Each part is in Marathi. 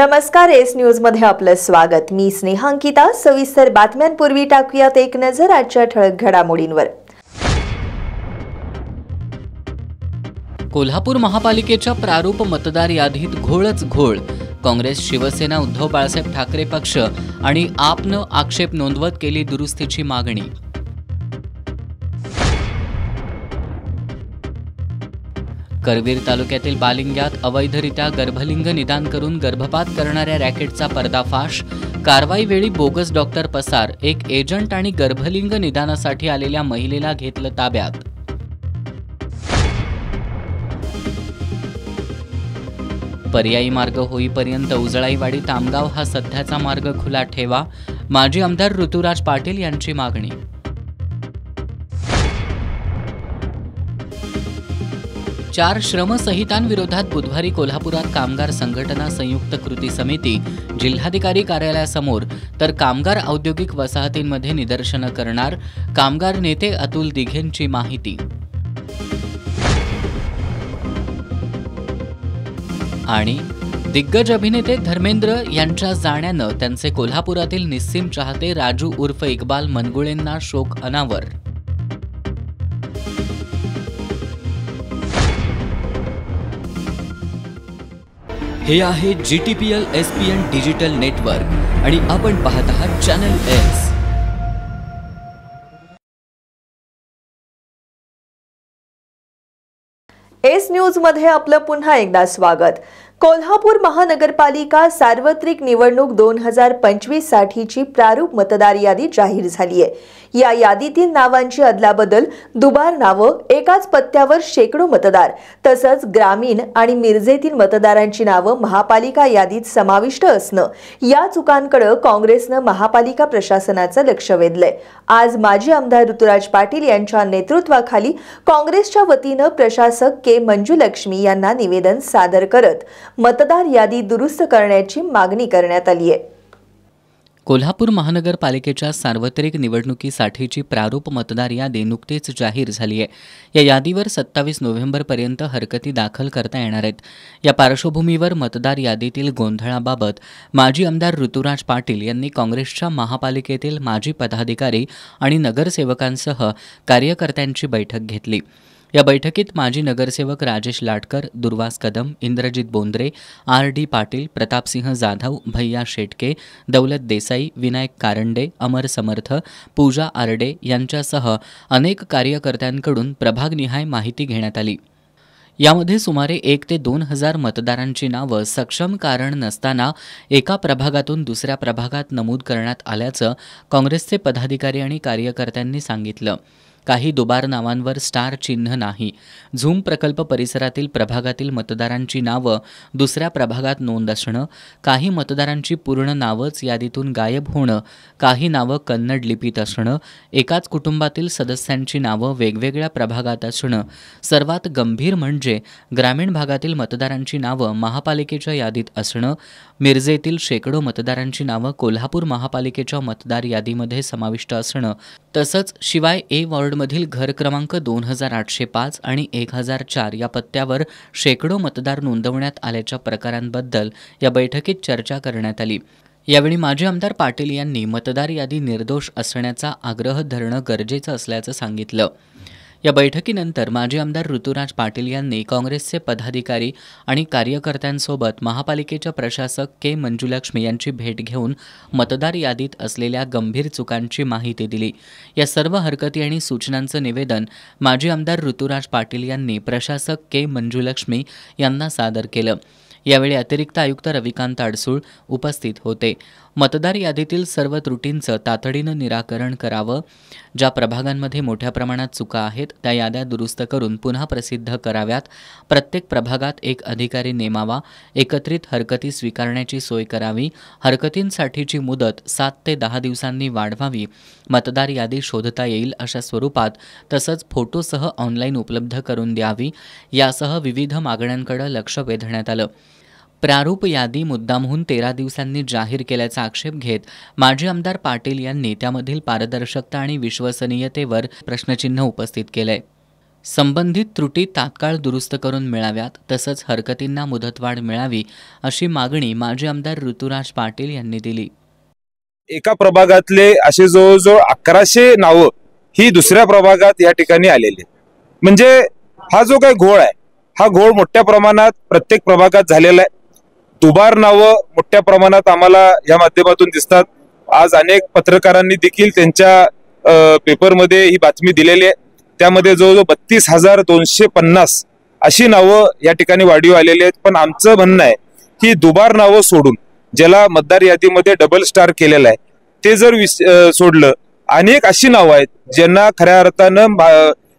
नमस्कार, एस न्यूज मध्ये आपलं स्वागत। मी स्नेहा अंकिता। सविस्तर बातम्यांपूर्वी टाकूयात एक नजर आजच्या ठळक घडामोडींवर। कोल्हापूर महापालिकेच्या प्रारूप मतदार यादीत घोळच घोळ। काँग्रेस, शिवसेना, उद्धव बाळासाहेब ठाकरे पक्ष आणि आपनं आक्षेप नोंदवत केली दुरुस्तीची मागणी। करवीर तालुक्यातील बालिंग्यात अवैधरित्या गर्भलिंग निदान करून गर्भपात करणाऱ्या रॅकेटचा पर्दाफाश। कारवाईवेळी बोगस डॉक्टर पसार, एक एजंट आणि गर्भलिंग निदानासाठी आलेल्या महिलेला घेतलं ताब्यात। पर्यायी मार्ग होईपर्यंत उजळाईवाडी तामगाव हा सध्याचा मार्ग खुला ठेवा, माजी आमदार ऋतुराज पाटील यांची मागणी। चार श्रमसंहितांविरोधात बुधवारी कोल्हापुरात कामगार संघटना संयुक्त कृती समिती जिल्हाधिकारी कार्यालयासमोर तर कामगार औद्योगिक वसाहतींमध्ये निदर्शनं करणार, कामगार नेते अतुल दिघेंची माहिती। आणि दिग्गज अभिनेते धर्मेंद्र यांच्या जाण्यानं त्यांचे कोल्हापुरातील निस्सीम चाहते राजू उर्फ इक्बाल मनगुळेंना शोक अनावर। हे आहे GTPL SPN डिजिटल नेटवर्क आणि आपण पाहत आहात चॅनल एस। एस न्यूज मध्ये आपलं पुन्हा एकदा स्वागत। कोल्हापूर महानगरपालिका सार्वत्रिक निवडणूक 2025 साठीची प्रारूप मतदार यादी जाहीर झाली आहे। या यादीतील नावांची अदलाबदल, दुबार नावं, एकाच पत्त्यावर शेकडो मतदार तसंच ग्रामीण आणि मिरजेतील मतदारांची नावं महापालिका यादीत समाविष्ट असणं, या चुकांकडे काँग्रेसनं महापालिका प्रशासनाचं लक्ष वेधलंय। आज माजी आमदार ऋतुराज पाटील यांच्या नेतृत्वाखाली काँग्रेसच्या वतीनं प्रशासक के मंजुलक्ष्मी यांना निवेदन सादर करत मतदार यादी दुरुस्त करण्याची मागणी करण्यात आली आहे। कोल्हापूर महानगरपालिकेच्या सार्वत्रिक निवडणुकीसाठीची प्रारूप मतदार यादी नुकतीच जाहीर झाली आहे। या यादीवर 27 नोव्हेंबरपर्यंत हरकती दाखल करता येणार आहेत। या पार्श्वभूमीवर मतदार यादीतील गोंधळाबाबत माजी आमदार ऋतुराज पाटील यांनी काँग्रेसच्या महापालिकेतील माजी पदाधिकारी आणि नगरसेवकांसह कार्यकर्त्यांची बैठक घेतली। या बैठकीत माजी नगरसेवक राजेश लाटकर, दुर्वास कदम, इंद्रजित बोंद्रे, RD पाटील, प्रतापसिंह जाधव, भैया शेटके, दौलत देसाई, विनायक कारंडे, अमर समर्थ, पूजा आरडे यांच्यासह अनेक कार्यकर्त्यांकडून प्रभागनिहाय माहिती घेण्यात आली। यामध्ये सुमारे 1 ते 2 हजार मतदारांची नावं सक्षम कारण नसताना एका प्रभागातून दुसऱ्या प्रभागात नमूद करण्यात आल्याचं काँग्रेसचे पदाधिकारी आणि कार्यकर्त्यांनी सांगितलं। काही दुबार नावांवर स्टार चिन्ह नाही। झूम प्रकल्प परिसरातील प्रभागातील मतदारांची नावं दुसऱ्या प्रभागात नोंद असणं, काही मतदारांची पूर्ण नावंच यादीतून गायब होणं, काही नावं कन्नड लिपीत असणं, एकाच कुटुंबातील सदस्यांची नावं वेगवेगळ्या प्रभागात असणं, सर्वात गंभीर म्हणजे ग्रामीण भागातील मतदारांची नावं महापालिकेच्या यादीत असणं, मिरजेतील शेकडो मतदारांची नावं कोल्हापूर महापालिकेच्या मतदार यादीमध्ये समाविष्ट असणं, तसंच शिवाय ए वॉर्डमधील घर क्रमांक 2805 आणि 1004 या पत्त्यावर शेकडो मतदार नोंदवण्यात आल्याच्या प्रकारांबद्दल या बैठकीत चर्चा करण्यात आली। यावेळी माजी आमदार पाटील यांनी मतदार यादी निर्दोष असण्याचा आग्रह धरणं गरजेचं असल्याचं सांगितलं। या बैठकीनंतर माजी आमदार ऋतुराज पाटील यांनी काँग्रेसचे पदाधिकारी आणि कार्यकर्त्यांसोबत महापालिकेच्या प्रशासक के मंजुलक्ष्मी यांची भेट घेऊन मतदार यादीत असलेल्या गंभीर चुकांची माहिती दिली। या सर्व हरकती आणि सूचनांचं निवेदन माजी आमदार ऋतुराज पाटील यांनी प्रशासक के मंजुलक्ष्मी यांना सादर केलं। यावेळी अतिरिक्त आयुक्त रविकांत अडसूळ उपस्थित होते। मतदार यादीतील सर्व त्रुटींचं तातडीनं निराकरण करावं, ज्या प्रभागांमध्ये मोठ्या प्रमाणात चुका आहेत त्या याद्या दुरुस्त करून पुन्हा प्रसिद्ध कराव्यात, प्रत्येक प्रभागात एक अधिकारी नेमावा, एकत्रित हरकती स्वीकारण्याची सोय करावी, हरकतींसाठीची मुदत 7 ते 10 दिवसांनी वाढवावी, मतदार यादी शोधता येईल अशा स्वरूपात तसंच फोटोसह ऑनलाईन उपलब्ध करून द्यावी, यासह विविध मागण्यांकडे लक्ष वेधण्यात आलं। प्रारूप यादी मुद्दामहून 13 दिवसांनी जाहीर केल्याचा आक्षेप घेत माजी आमदार पाटील यांनी त्यामधील पारदर्शकता आणि विश्वसनीयतेवर प्रश्नचिन्ह उपस्थित केलंय। संबंधित त्रुटी तात्काळ दुरुस्त करून मिळाव्यात, तसंच हरकतींना मुदतवाढ मिळावी अशी मागणी माजी आमदार ऋतुराज पाटील यांनी दिली. एका प्रभागातले असे जवळजवळ 1100 नावं ही दुसऱ्या प्रभागात या ठिकाणी आलेली. म्हणजे हा जो काही घोळ आहे, हा घोळ मोठ्या प्रमाणात प्रत्येक प्रभागात झालेला आहे. दुबार नावं मोठ्या प्रमाणात आम्हाला या माध्यमातून दिसतात. आज अनेक पत्रकारांनी देखील त्यांच्या पेपरमध्ये ही बातमी दिलेली आहे. त्यामध्ये जवळजवळ 32,250 अशी नावं या ठिकाणी वाढीव आलेली आहेत. पण आमचं म्हणणं आहे की दुबार नावं सोडून ज्याला मतदार यादीमध्ये डबल स्टार केलेलं आहे ते जर सोडलं, अनेक अशी नावं आहेत ज्यांना खऱ्या अर्थानं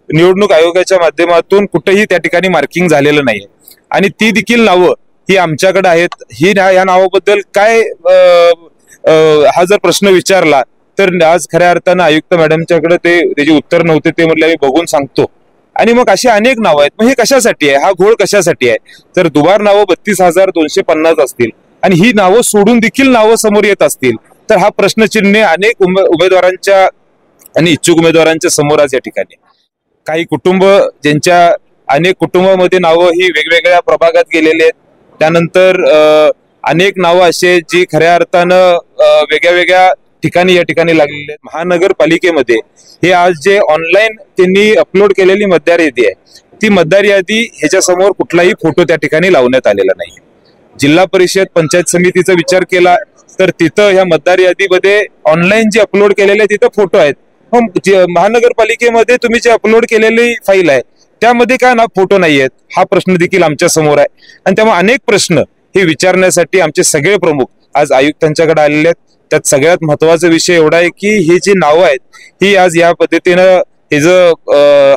निवडणूक आयोगाच्या माध्यमातून कुठेही त्या ठिकाणी मार्किंग झालेलं नाही आणि ती देखील नावं ही आमच्याकडे आहेत. ही या नावाबद्दल काय हा जर प्रश्न विचारला तर आज खऱ्या अर्थानं आयुक्त मॅडमच्याकडे त्याची उत्तर नव्हते. ते म्हटलं मी बघून सांगतो. आणि मग अशी अनेक नावं आहेत. मग हे कशासाठी आहे, हा घोळ कशासाठी आहे? तर दुबार नावं 32,250 असतील आणि ही नावं सोडून देखील नावं समोर येत असतील तर हा प्रश्नचिन्ह अनेक उमेदवारांच्या आणि इच्छुक उमेदवारांच्या समोर आज या ठिकाणी. काही कुटुंब ज्यांच्या अनेक कुटुंबामध्ये नावं ही वेगवेगळ्या प्रभागात गेलेली आहेत. त्यानंतर अनेक नावं असे जी खऱ्या अर्थानं वेगळ्या वेगळ्या ठिकाणी या ठिकाणी लागलेले आहेत. महानगरपालिकेमध्ये हे आज जे ऑनलाईन त्यांनी अपलोड केलेली मतदार यादी आहे, ती मतदार यादी ह्याच्या समोर कुठलाही फोटो त्या ठिकाणी लावण्यात आलेला नाही. जिल्हा परिषद पंचायत समितीचा विचार केला तर तिथं ह्या मतदार यादीमध्ये ऑनलाईन जे अपलोड केलेले तिथं फोटो आहेत. महानगरपालिकेमध्ये तुम्ही जे अपलोड केलेली फाईल आहे त्यामध्ये काय ना फोटो नाही आहेत, हा प्रश्न देखील आमच्या समोर आहे. आणि त्यामुळे अनेक प्रश्न हे विचारण्यासाठी आमचे सगळे प्रमुख आज आयुक्तांच्याकडे आलेले आहेत. त्यात सगळ्यात महत्वाचा विषय एवढा आहे की ही जी नावं आहेत ही आज या पद्धतीनं हे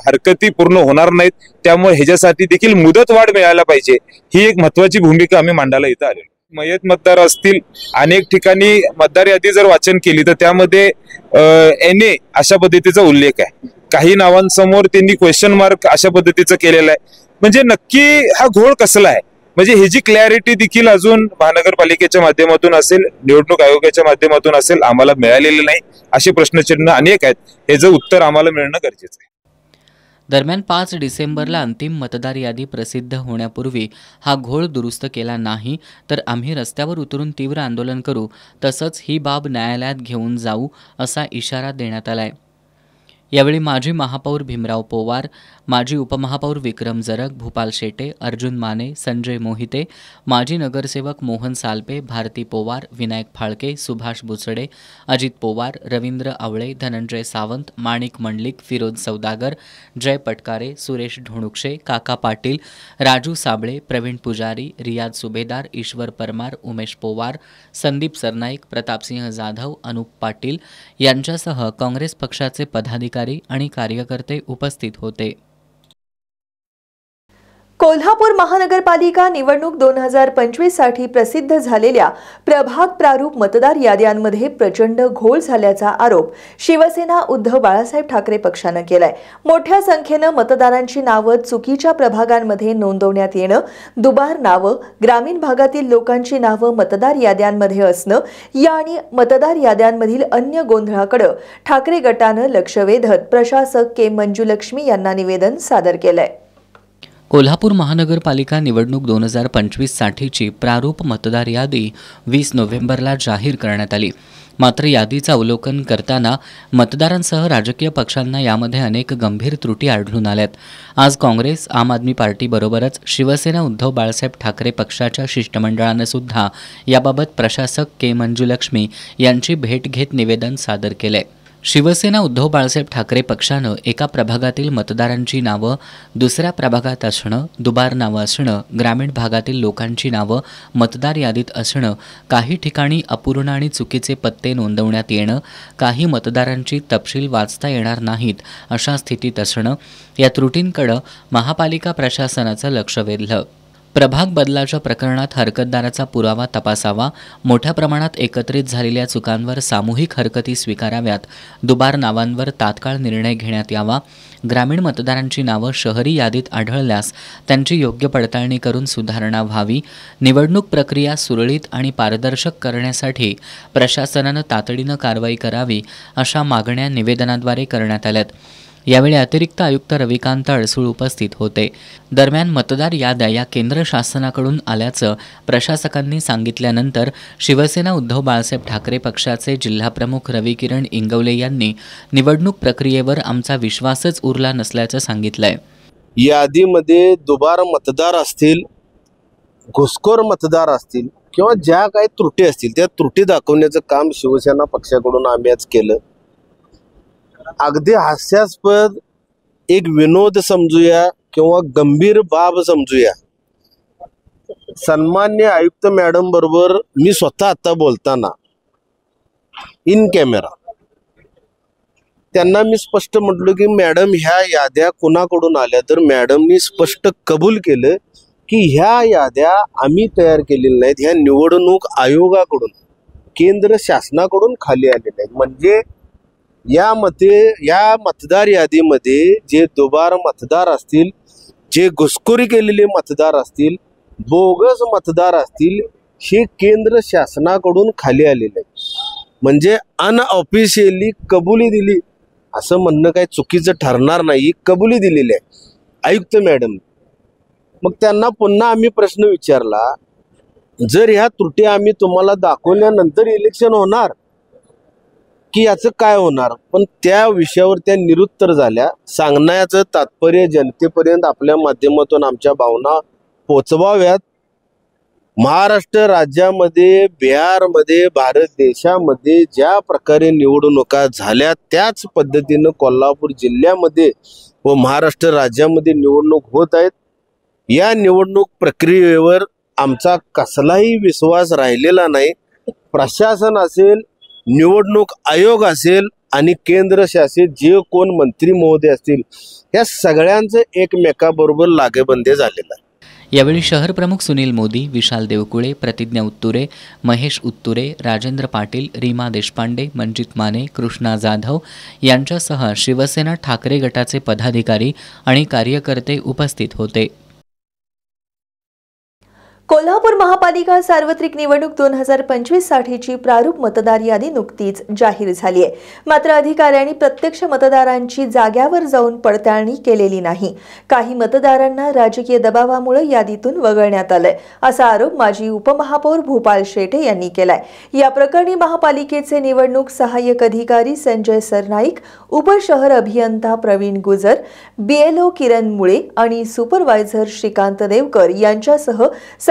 हरकती पूर्ण होणार नाहीत. त्यामुळे ह्याच्यासाठी देखील मुदतवाढ मिळायला पाहिजे, ही एक महत्वाची भूमिका आम्ही मांडायला इथं आलेलो. मयत मतदार असतील, अनेक ठिकाणी मतदार यादी जर वाचन केली तर त्यामध्ये NA अशा पद्धतीचा उल्लेख आहे. काही नावांसमोर त्यांनी क्वेश्चन मार्क अशा पद्धतीचं केलेलं आहे. म्हणजे नक्की हा घोळ कसला आहे, म्हणजे ह्याची क्लॅरिटी देखील अजून महानगरपालिकेच्या माध्यमातून असेल, निवडणूक आयोगाच्या माध्यमातून असेल, आम्हाला मिळालेले नाही. असे प्रश्नचिन्ह अनेक आहेत, ह्याचं उत्तर आम्हाला मिळणं गरजेचं आहे. दरम्यान 5 डिसेंबरला अंतिम मतदार यादी प्रसिद्ध होण्यापूर्वी हा घोळ दुरुस्त केला नाही तर आम्ही रस्त्यावर उतरून तीव्र आंदोलन करू, तसंच ही बाब न्यायालयात घेऊन जाऊ असा इशारा देण्यात आलाय. यावेळी माजी महापौर भीमराव पोवार, माजी उपमहापौर विक्रम जरग, भूपाल शेटे, अर्जुन माने, संजय मोहिते, माजी नगरसेवक मोहन सालपे, भारती पोवार, विनायक फाळके, सुभाष बुचडे, अजित पोवार, रवींद्र आवळे, धनंजय सावंत, माणिक मंडलिक, फिरोज सौदागर, जय पटकारे, सुरेश ढोणुक्षे, काका पाटील, राजू साबळे, प्रवीण पुजारी, रियाज सुभेदार, ईश्वर परमार, उमेश पोवार, संदीप सरनाईक, प्रतापसिंह जाधव, अनुप पाटील यांच्यासह काँग्रेस पक्षाचे पदाधिकारी आणि कार्यकर्ते उपस्थित होते. कोल्हापूर महानगरपालिका निवडणूक 2025 साठी प्रसिद्ध झालेल्या प्रभाग प्रारूप मतदार याद्यांमध्ये प्रचंड घोळ झाल्याचा आरोप शिवसेना उद्धव बाळासाहेब ठाकरे पक्षानं केलाय. मोठ्या संख्येनं मतदारांची नावं चुकीच्या प्रभागांमध्ये नोंदवण्यात येणं, दुबार नावं, ग्रामीण भागातील लोकांची नावं मतदार याद्यांमध्ये असणं आणि मतदार याद्यांमधील अन्य गोंधळाकडे ठाकरे गटानं लक्ष वेधत प्रशासक के मंजुलक्ष्मी यांना निवेदन सादर केलंय. कोल्हापूर महानगरपालिका निवडणूक 2025 साठीची प्रारूप मतदार यादी 20 नोव्हेंबरला जाहीर करण्यात आली. मात्र यादीचं अवलोकन करताना मतदारांसह राजकीय पक्षांना यामध्ये अनेक गंभीर त्रुटी आढळून आल्यात. आज काँग्रेस, आम आदमी पार्टीबरोबरच शिवसेना उद्धव बाळासाहेब ठाकरे पक्षाच्या शिष्टमंडळानं सुद्धा याबाबत प्रशासक के मंजुलक्ष्मी यांची भेट घेत निवेदन सादर केलंय. शिवसेना उद्धव बाळासाहेब ठाकरे पक्षानं एका प्रभागातील मतदारांची नावं दुसऱ्या प्रभागात असणं, दुबार नावं असणं, ग्रामीण भागातील लोकांची नावं मतदार यादीत असणं, काही ठिकाणी अपूर्ण आणि चुकीचे पत्ते नोंदवण्यात येणं, काही मतदारांची तपशील वाचता येणार नाहीत अशा स्थितीत असणं, या त्रुटींकडे महापालिका प्रशासनाचं लक्ष वेधलं. प्रभाग बदलाच्या प्रकरणात हरकतदाराचा पुरावा तपासावा, मोठ्या प्रमाणात एकत्रित झालेल्या चुकांवर सामूहिक हरकती स्वीकाराव्यात, दुबार नावांवर तात्काळ निर्णय घेण्यात यावा, ग्रामीण मतदारांची नावं शहरी यादीत आढळल्यास त्यांची योग्य पडताळणी करून सुधारणा व्हावी, निवडणूक प्रक्रिया सुरळीत आणि पारदर्शक करण्यासाठी प्रशासनानं तातडीनं कारवाई करावी अशा मागण्या निवेदनाद्वारे करण्यात आल्यात. यावेळी अतिरिक्त आयुक्त रविकांत अडसूळ उपस्थित होते. दरम्यान मतदार याद्या या केंद्र शासनाकडून आल्याचं प्रशासकांनी सांगितल्यानंतर शिवसेना उद्धव बाळासाहेब ठाकरे पक्षाचे जिल्हाप्रमुख रविकिरण इंगवले यांनी निवडणूक प्रक्रियेवर आमचा विश्वासच उरला नसल्याचं सांगितलंय. यादीमध्ये दुबार मतदार असतील, घुसखोर मतदार असतील किंवा ज्या काही त्रुटी असतील त्या त्रुटी दाखवण्याचं काम शिवसेना पक्षाकडून आम्ही आज केलं. अगदी हास्यास्पद एक विनोद समजूया किंवा गंभीर बाब समजूया, सन्मान्य आयुक्त मॅडम बरोबर मी स्वतः आता बोलताना इन कॅमेरा त्यांना मी स्पष्ट म्हटलो की मॅडम ह्या याद्या कुणाकडून आल्या, तर मॅडमनी स्पष्ट कबूल केलं की ह्या याद्या आम्ही तयार केलेल्या नाहीत, ह्या निवडणूक आयोगाकडून केंद्र शासनाकडून खाली आलेल्या आहेत. म्हणजे या मतदार यादीमध्ये जे दुबार मतदार असतील, जे घुसखोरी केलेले मतदार असतील, बोगस मतदार असतील, हे केंद्र शासनाकडून खाली आलेले आहेत. म्हणजे अनऑफिशियली कबुली दिली असं म्हणणं काही चुकीचं ठरणार नाही, कबुली दिलेली आहे आयुक्त मॅडम. मग त्यांना पुन्हा आम्ही प्रश्न विचारला, जर ह्या त्रुटी आम्ही तुम्हाला दाखवल्यानंतर इलेक्शन होणार की याचं काय होणार, पण त्या विषयावर त्या निरुत्तर झाल्या. सांगण्याचं तात्पर्य जनतेपर्यंत आपल्या माध्यमातून आमच्या भावना पोचवाव्यात. महाराष्ट्र राज्यामध्ये, बिहारमध्ये, भारत देशामध्ये ज्या प्रकारे निवडणुका झाल्या त्याच पद्धतीनं कोल्हापूर जिल्ह्यामध्ये व महाराष्ट्र राज्यामध्ये निवडणूक होत आहेत. या निवडणूक प्रक्रियेवर आमचा कसलाही विश्वास राहिलेला नाही. प्रशासन असेल, निवडणूक आयोग असेल आणि केंद्र शासित जे कोण मंत्री महोदय असतील, या सगळ्यांचं एकमेकाबरोबर लागेबंधे झालेलं आहे. यावेळी शहर प्रमुख सुनील मोदी, विशाल देवकुळे, प्रतिज्ञा उत्तुरे, महेश उत्तुरे, राजेंद्र पाटील, रीमा देशपांडे, मंजित माने, कृष्णा जाधव यांच्यासह शिवसेना ठाकरे गटाचे पदाधिकारी आणि कार्यकर्ते उपस्थित होते. कोल्हापूर महापालिका सार्वत्रिक निवडणूक 2025 साठीची प्रारूप मतदार यादी नुकतीच जाहीर झाली आहे. मात्र अधिकाऱ्यांनी प्रत्यक्ष मतदारांची जाग्यावर जाऊन पडताळणी केलेली नाही. काही मतदारांना राजकीय दबावामुळे यादीतून वगळण्यात आलंय, असा आरोप माजी उपमहापौर भूपाल शेटे यांनी केलाय. या प्रकरणी महापालिकेचे निवडणूक सहाय्यक अधिकारी संजय सरनाईक, उपशहर अभियंता प्रवीण गुजर, BLO किरण मुळे आणि सुपरवायझर श्रीकांत देवकर यांच्यासह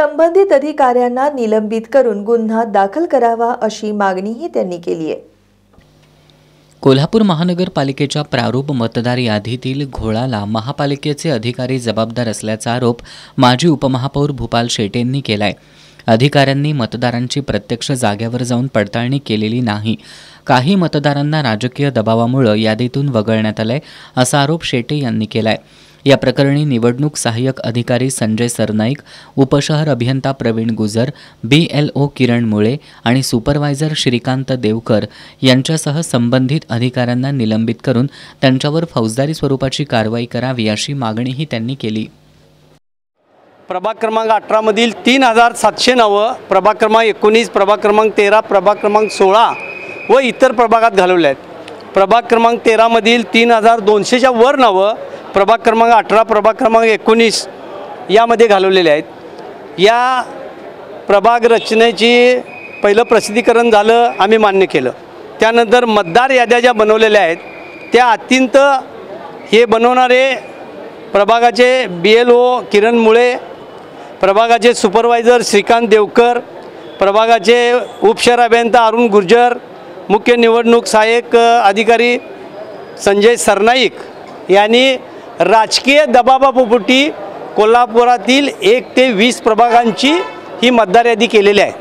संबंधित अधिकाऱ्यांना निलंबित करून गुन्हा दाखल करावा अशी मागणीही त्यांनी केली आहे. कोल्हापूर महानगरपालिकेच्या प्रारूप मतदार यादीतील घोळाला महापालिकेचे अधिकारी जबाबदार असल्याचा आरोप माजी उपमहापौर भूपाल शेटेंनी केलाय. अधिकाऱ्यांनी मतदारांची प्रत्यक्ष जाग्यावर जाऊन पडताळणी केलेली नाही. काही मतदारांना राजकीय दबावामुळे यादीतून वगळण्यात आलंय, असा आरोप शेटे यांनी केलाय. या प्रकरणी निवडणूक सहाय्यक अधिकारी संजय सरनाईक, उपशहर अभियंता प्रवीण गुजर, BLO किरण मुळे आणि सुपरवायझर श्रीकांत देवकर यांच्यासह संबंधित अधिकाऱ्यांना निलंबित करून त्यांच्यावर फौजदारी स्वरूपाची कारवाई करावी अशी मागणीही त्यांनी केली. प्रभाग क्रमांक 18 मधील 3700 नावं प्रभाग क्रमांक 19, प्रभाग क्रमांक 13, प्रभाग क्रमांक 16 व इतर प्रभागात घालवले आहेत. प्रभाग क्रमांक 13 मधील 3200च्या वर नावं प्रभाग क्रमांक 18, प्रभाग क्रमांक 19 यामध्ये घालवलेले आहेत. या प्रभाग रचनेची पहिलं प्रसिद्धीकरण झालं, आम्ही मान्य केलं. त्यानंतर मतदार याद्या ज्या बनवलेल्या आहेत त्या अत्यंत हे बनवणारे प्रभागाचे BLO किरण मुळे, प्रभागाचे सुपरवायझर श्रीकांत देवकर, प्रभागाचे उपशहर अभियंता अरुण गुर्जर, मुख्य निवडणूक सहाय्यक अधिकारी संजय सरनाईक यांनी राजकीय दबावापोटी कोल्हापुरातील 1 ते 20 प्रभागांची ही मतदार यादी केलेली आहे.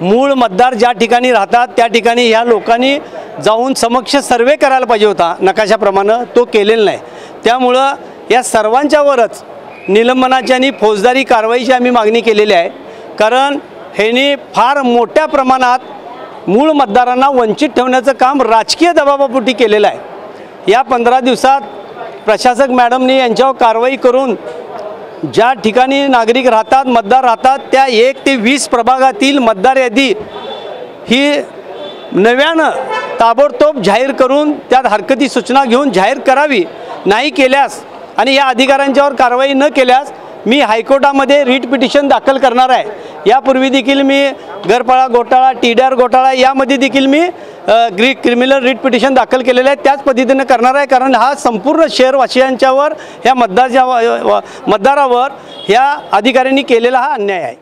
मूळ मतदार ज्या ठिकाणी राहतात त्या ठिकाणी ह्या लोकांनी जाऊन समक्ष सर्वे करायला पाहिजे होता नकाशाप्रमाणे, तो केलेला नाही. त्यामुळं या सर्वांच्यावरच निलंबनाची आणि फौजदारी कारवाईची आम्ही मागणी केलेली आहे. कारण ह्यांनी फार मोठ्या प्रमाणात मूळ मतदारांना वंचित ठेवण्याचं काम राजकीय दबावापोटी केलेलं आहे. या 15 दिवसात प्रशासक मॅडमनी यांच्यावर कारवाई करून ज्या ठिकाणी नागरिक राहतात, मतदार राहतात, त्या 1 ते 20 प्रभागातील मतदार यादी ही नव्यानं ताबडतोब जाहीर करून त्यात हरकती सूचना घेऊन जाहीर करावी. नाही केल्यास आणि या अधिकाऱ्यांच्यावर कारवाई न केल्यास मी हायकोर्टामध्ये रिट पिटिशन दाखल करणार आहे. यापूर्वी देखील मी घरपाळा घोटाळा, TDR घोटाळा यामध्ये देखील मी क्रिमिनल रिट पिटिशन दाखल केलेलं आहे. त्याच पद्धतीने करणार आहे, कारण हा संपूर्ण शहरवासियांच्यावर ह्या मतदारावर ह्या अधिकाऱ्यांनी केलेला हा अन्याय आहे.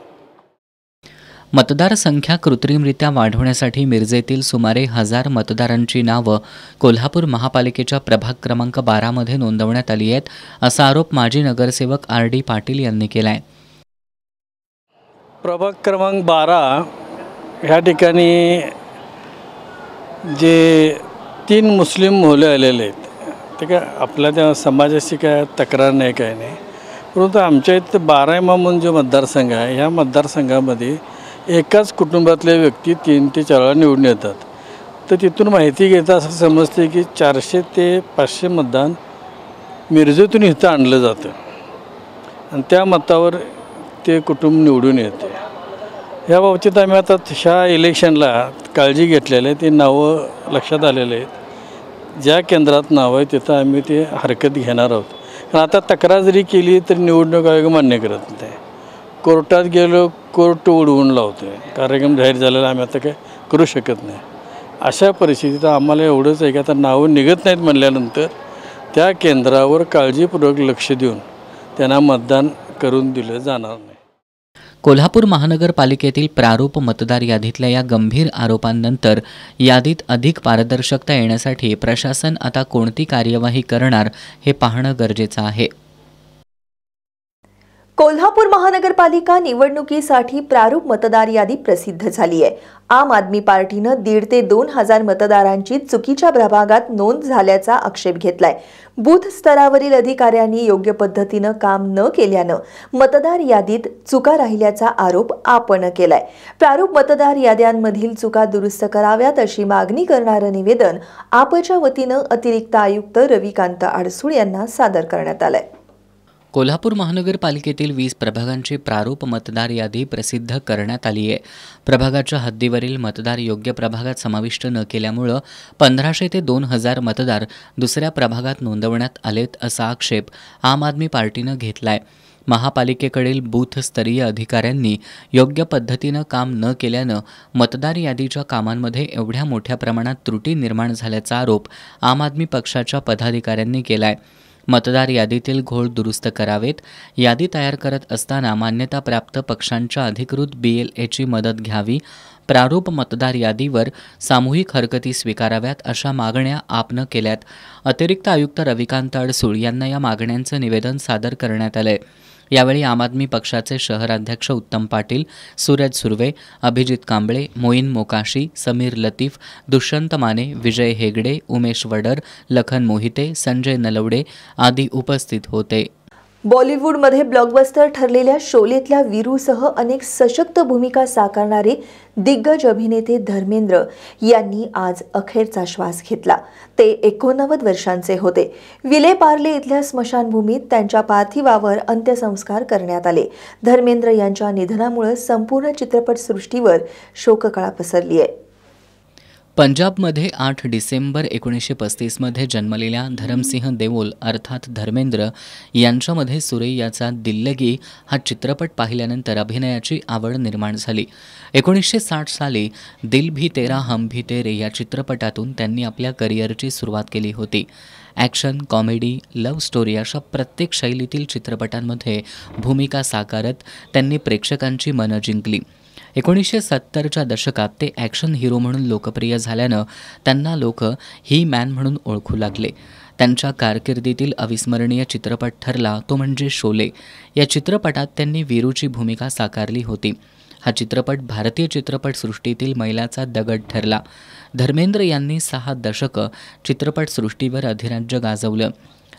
मतदारसंख्या कृत्रिमरित्या वाढवण्यासाठी मिरजेतील सुमारे 1000 मतदारांची नावं कोल्हापूर महापालिकेच्या प्रभाग क्रमांक 12 मध्ये नोंदवण्यात आली आहेत, असा आरोप माजी नगरसेवक RD पाटील यांनी केला आहे. प्रभाग क्रमांक 12 ह्या ठिकाणी जे 3 मुस्लिम मुले आलेले आहेत, ते काय आपल्या त्या समाजाशी काय तक्रार नाही, काय नाही, परंतु आमच्या इथं 12 इमाम म्हणून जो मतदारसंघ आहे, ह्या मतदारसंघामध्ये एकाच कुटुंबातले व्यक्ती 3 ते 4 वेळा निवडून येतात. तर तिथून माहिती घेता असं समजते की 400 ते 500 मतदान मिरजेतून इथं आणलं जातं आणि त्या मतावर ते कुटुंब निवडून येते. या बाबतीत आम्ही आता ह्या इलेक्शनला काळजी घेतलेली आहे. ते नावं लक्षात आलेले आहेत. ज्या केंद्रात नाव आहे तिथं आम्ही ते हरकत घेणार आहोत. कारण आता तक्रार जरी केली तरी निवडणूक आयोग मान्य करत नाही. कोर्टात गेलो, कोर्ट उडवून लावतो आहे. कार्यक्रम जाहीर झालेला आम्ही आता काय करू शकत नाही. अशा परिस्थितीत आम्हाला एवढंच आहे की आता नावं निघत नाहीत म्हणल्यानंतर त्या केंद्रावर काळजीपूर्वक लक्ष देऊन त्यांना मतदान करून दिलं जाणार नाही. कोल्हापूर महानगरपालिकेतील प्रारूप मतदार यादीतल्या या गंभीर आरोपांनंतर यादीत अधिक पारदर्शकता येण्यासाठी प्रशासन आता कोणती कार्यवाही करणार हे पाहणं गरजेचं आहे. कोल्हापूर महानगरपालिका निवडणुकीसाठी प्रारूप मतदार यादी प्रसिद्ध झाली आहे. आम आदमी पार्टीनं 1,500 ते 2,000 मतदारांची चुकीच्या प्रभागात नोंद झाल्याचा आक्षेप घेतलाय. बूथ स्तरावरील अधिकाऱ्यांनी योग्य पद्धतीनं काम न केल्यानं मतदार यादीत चुका राहिल्याचा आरोप आपनं केलाय. प्रारूप मतदार याद्यांमधील चुका दुरुस्त कराव्यात अशी मागणी करणारं निवेदन आपच्या वतीनं अतिरिक्त आयुक्त रविकांत अडसूळ यांना सादर करण्यात आलंय. कोल्हापूर महानगरपालिकेतील 20 प्रभागांची प्रारूप मतदार यादी प्रसिद्ध करण्यात आली आहे. प्रभागाच्या हद्दीवरील मतदार योग्य प्रभागात समाविष्ट न केल्यामुळं 1500 ते 2000 मतदार दुसऱ्या प्रभागात नोंदवण्यात आलेत असा आक्षेप आम आदमी पार्टीनं घेतलाय. महापालिकेकडील बूथस्तरीय अधिकाऱ्यांनी योग्य पद्धतीनं काम न केल्यानं मतदार यादीच्या कामांमध्ये एवढ्या मोठ्या प्रमाणात त्रुटी निर्माण झाल्याचा आरोप आम आदमी पक्षाच्या पदाधिकाऱ्यांनी केलाय. मतदार यादीतील घोळ दुरुस्त करावेत. यादी तयार करत असताना मान्यताप्राप्त पक्षांच्या अधिकृत BLAची मदत घ्यावी. प्रारूप मतदार यादीवर सामूहिक हरकती स्वीकाराव्यात अशा मागण्या आपनं केल्यात. अतिरिक्त आयुक्त रविकांत अडसूळ यांना या मागण्यांचं निवेदन सादर करण्यात आलंय. यावेळी आम आदमी पक्षाचे शहराध्यक्ष उत्तम पाटील, सूरज सुर्वे, अभिजित कांबळे, मोईन मोकाशी, समीर लतीफ, दुष्यंत माने, विजय हेगडे, उमेश वडर, लखन मोहिते, संजय नलवडे आदी उपस्थित होते. बॉलिवूडमध्ये ब्लॉकबस्टर ठरलेल्या शोलेतल्या वीरूसह अनेक सशक्त भूमिका साकारणारे दिग्गज अभिनेते धर्मेंद्र यांनी आज अखेरचा श्वास घेतला. ते 89 वर्षांचे होते. विले पार्ले इथल्या स्मशानभूमीत त्यांच्या पार्थिवावर अंत्यसंस्कार करण्यात आले. धर्मेंद्र यांच्या निधनामुळे संपूर्ण चित्रपटसृष्टीवर शोककळा पसरली आहे. पंजाबमध्ये 8 डिसेंबर 1935मध्ये जन्मलेल्या धरमसिंह देओल अर्थात धर्मेंद्र यांच्यामध्ये सुरैयाचा दिल्लगी हा चित्रपट पाहिल्यानंतर अभिनयाची आवड निर्माण झाली. 1960 साली दिल भी तेरा हम भी तेरे या चित्रपटातून त्यांनी आपल्या करिअरची सुरुवात केली होती. ॲक्शन, कॉमेडी, लव्ह स्टोरी अशा प्रत्येक शैलीतील चित्रपटांमध्ये भूमिका साकारत त्यांनी प्रेक्षकांची मनं जिंकली. 1970च्या दशकात ते ॲक्शन हिरो म्हणून लोकप्रिय झाल्यानं त्यांना लोक ही मॅन म्हणून ओळखू लागले. त्यांच्या कारकिर्दीतील अविस्मरणीय चित्रपट ठरला तो म्हणजे शोले. या चित्रपटात त्यांनी वीरूची भूमिका साकारली होती. हा चित्रपट भारतीय चित्रपटसृष्टीतील मैलाचा दगड ठरला. धर्मेंद्र यांनी 6 दशकं चित्रपटसृष्टीवर अधिराज्य गाजवलं.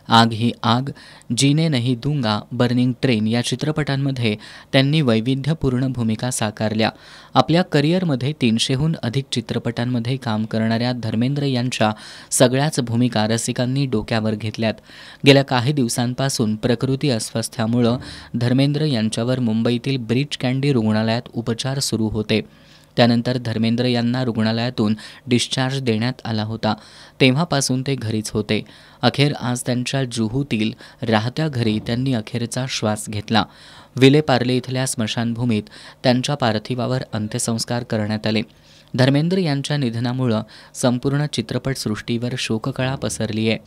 आग ही आग, जीने नहीं दूंगा, बर्निंग ट्रेन या चित्रपटांमध्ये त्यांनी वैविध्यपूर्ण भूमिका साकारल्या. आपल्या करिअरमध्ये 300हून अधिक चित्रपटांमध्ये काम करणाऱ्या धर्मेंद्र यांच्या सगळ्याच भूमिका रसिकांनी डोक्यावर घेतल्यात. गेल्या काही दिवसांपासून प्रकृती अस्वास्थ्यामुळं धर्मेंद्र यांच्यावर मुंबईतील ब्रीच कँडी रुग्णालयात उपचार सुरू होते. त्यानंतर धर्मेंद्र यांना रुग्णालयातून डिस्चार्ज देण्यात आला होता. तेव्हापासून ते घरीच होते. अखेर आज त्यांच्या जुहूतील राहत्या घरी त्यांनी अखेरचा श्वास घेतला. विलेपार्ले इथल्या स्मशानभूमीत त्यांच्या पार्थिवावर अंत्यसंस्कार करण्यात आले. धर्मेंद्र यांच्या निधनामुळे संपूर्ण चित्रपटसृष्टीवर शोककळा पसरली आहे.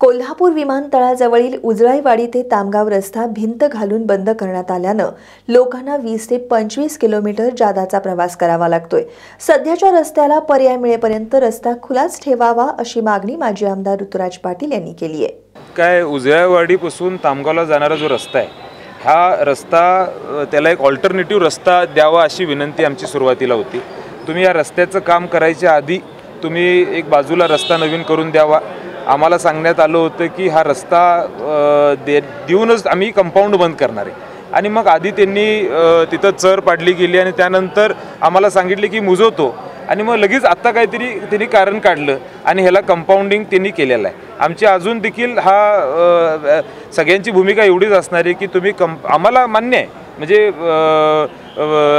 कोल्हापूर विमानतळाजवळील उजळाईवाडी ते तामगाव रस्ता भिंत घालून बंद करण्यात आल्यानं लोकांना 20 ते 25 किलोमीटर जादाचा प्रवास करावा लागतोय. सध्याच्या रस्त्याला पर्याय मिळेपर्यंत रस्ता खुलाच ठेवावा अशी मागणी माजी आमदार ऋतुराज पाटील यांनी केली आहे. काय उजळाईवाडीपासून तामगावला जाणारा जो रस्ता आहे, हा रस्ता त्याला एक ऑल्टरनेटिव्ह रस्ता द्यावा अशी विनंती आमची सुरुवातीला होती. तुम्ही या रस्त्याचं काम करायच्या आधी तुम्ही एक बाजूला रस्ता नवीन करून द्यावा. आम्हाला सांगण्यात आलं होतं की हा रस्ता देऊनच आम्ही कंपाऊंड बंद करणार आहे. आणि मग आधी त्यांनी तिथं चर पाडली गेली आणि त्यानंतर आम्हाला सांगितले की मुजवतो आणि मग लगेच आत्ता काहीतरी त्यांनी कारण काढलं आणि ह्याला कंपाऊंडिंग त्यांनी केलेलं आहे. आमची अजून देखील हा सगळ्यांची भूमिका एवढीच असणार आहे की तुम्ही आम्हाला मान्य आहे, म्हणजे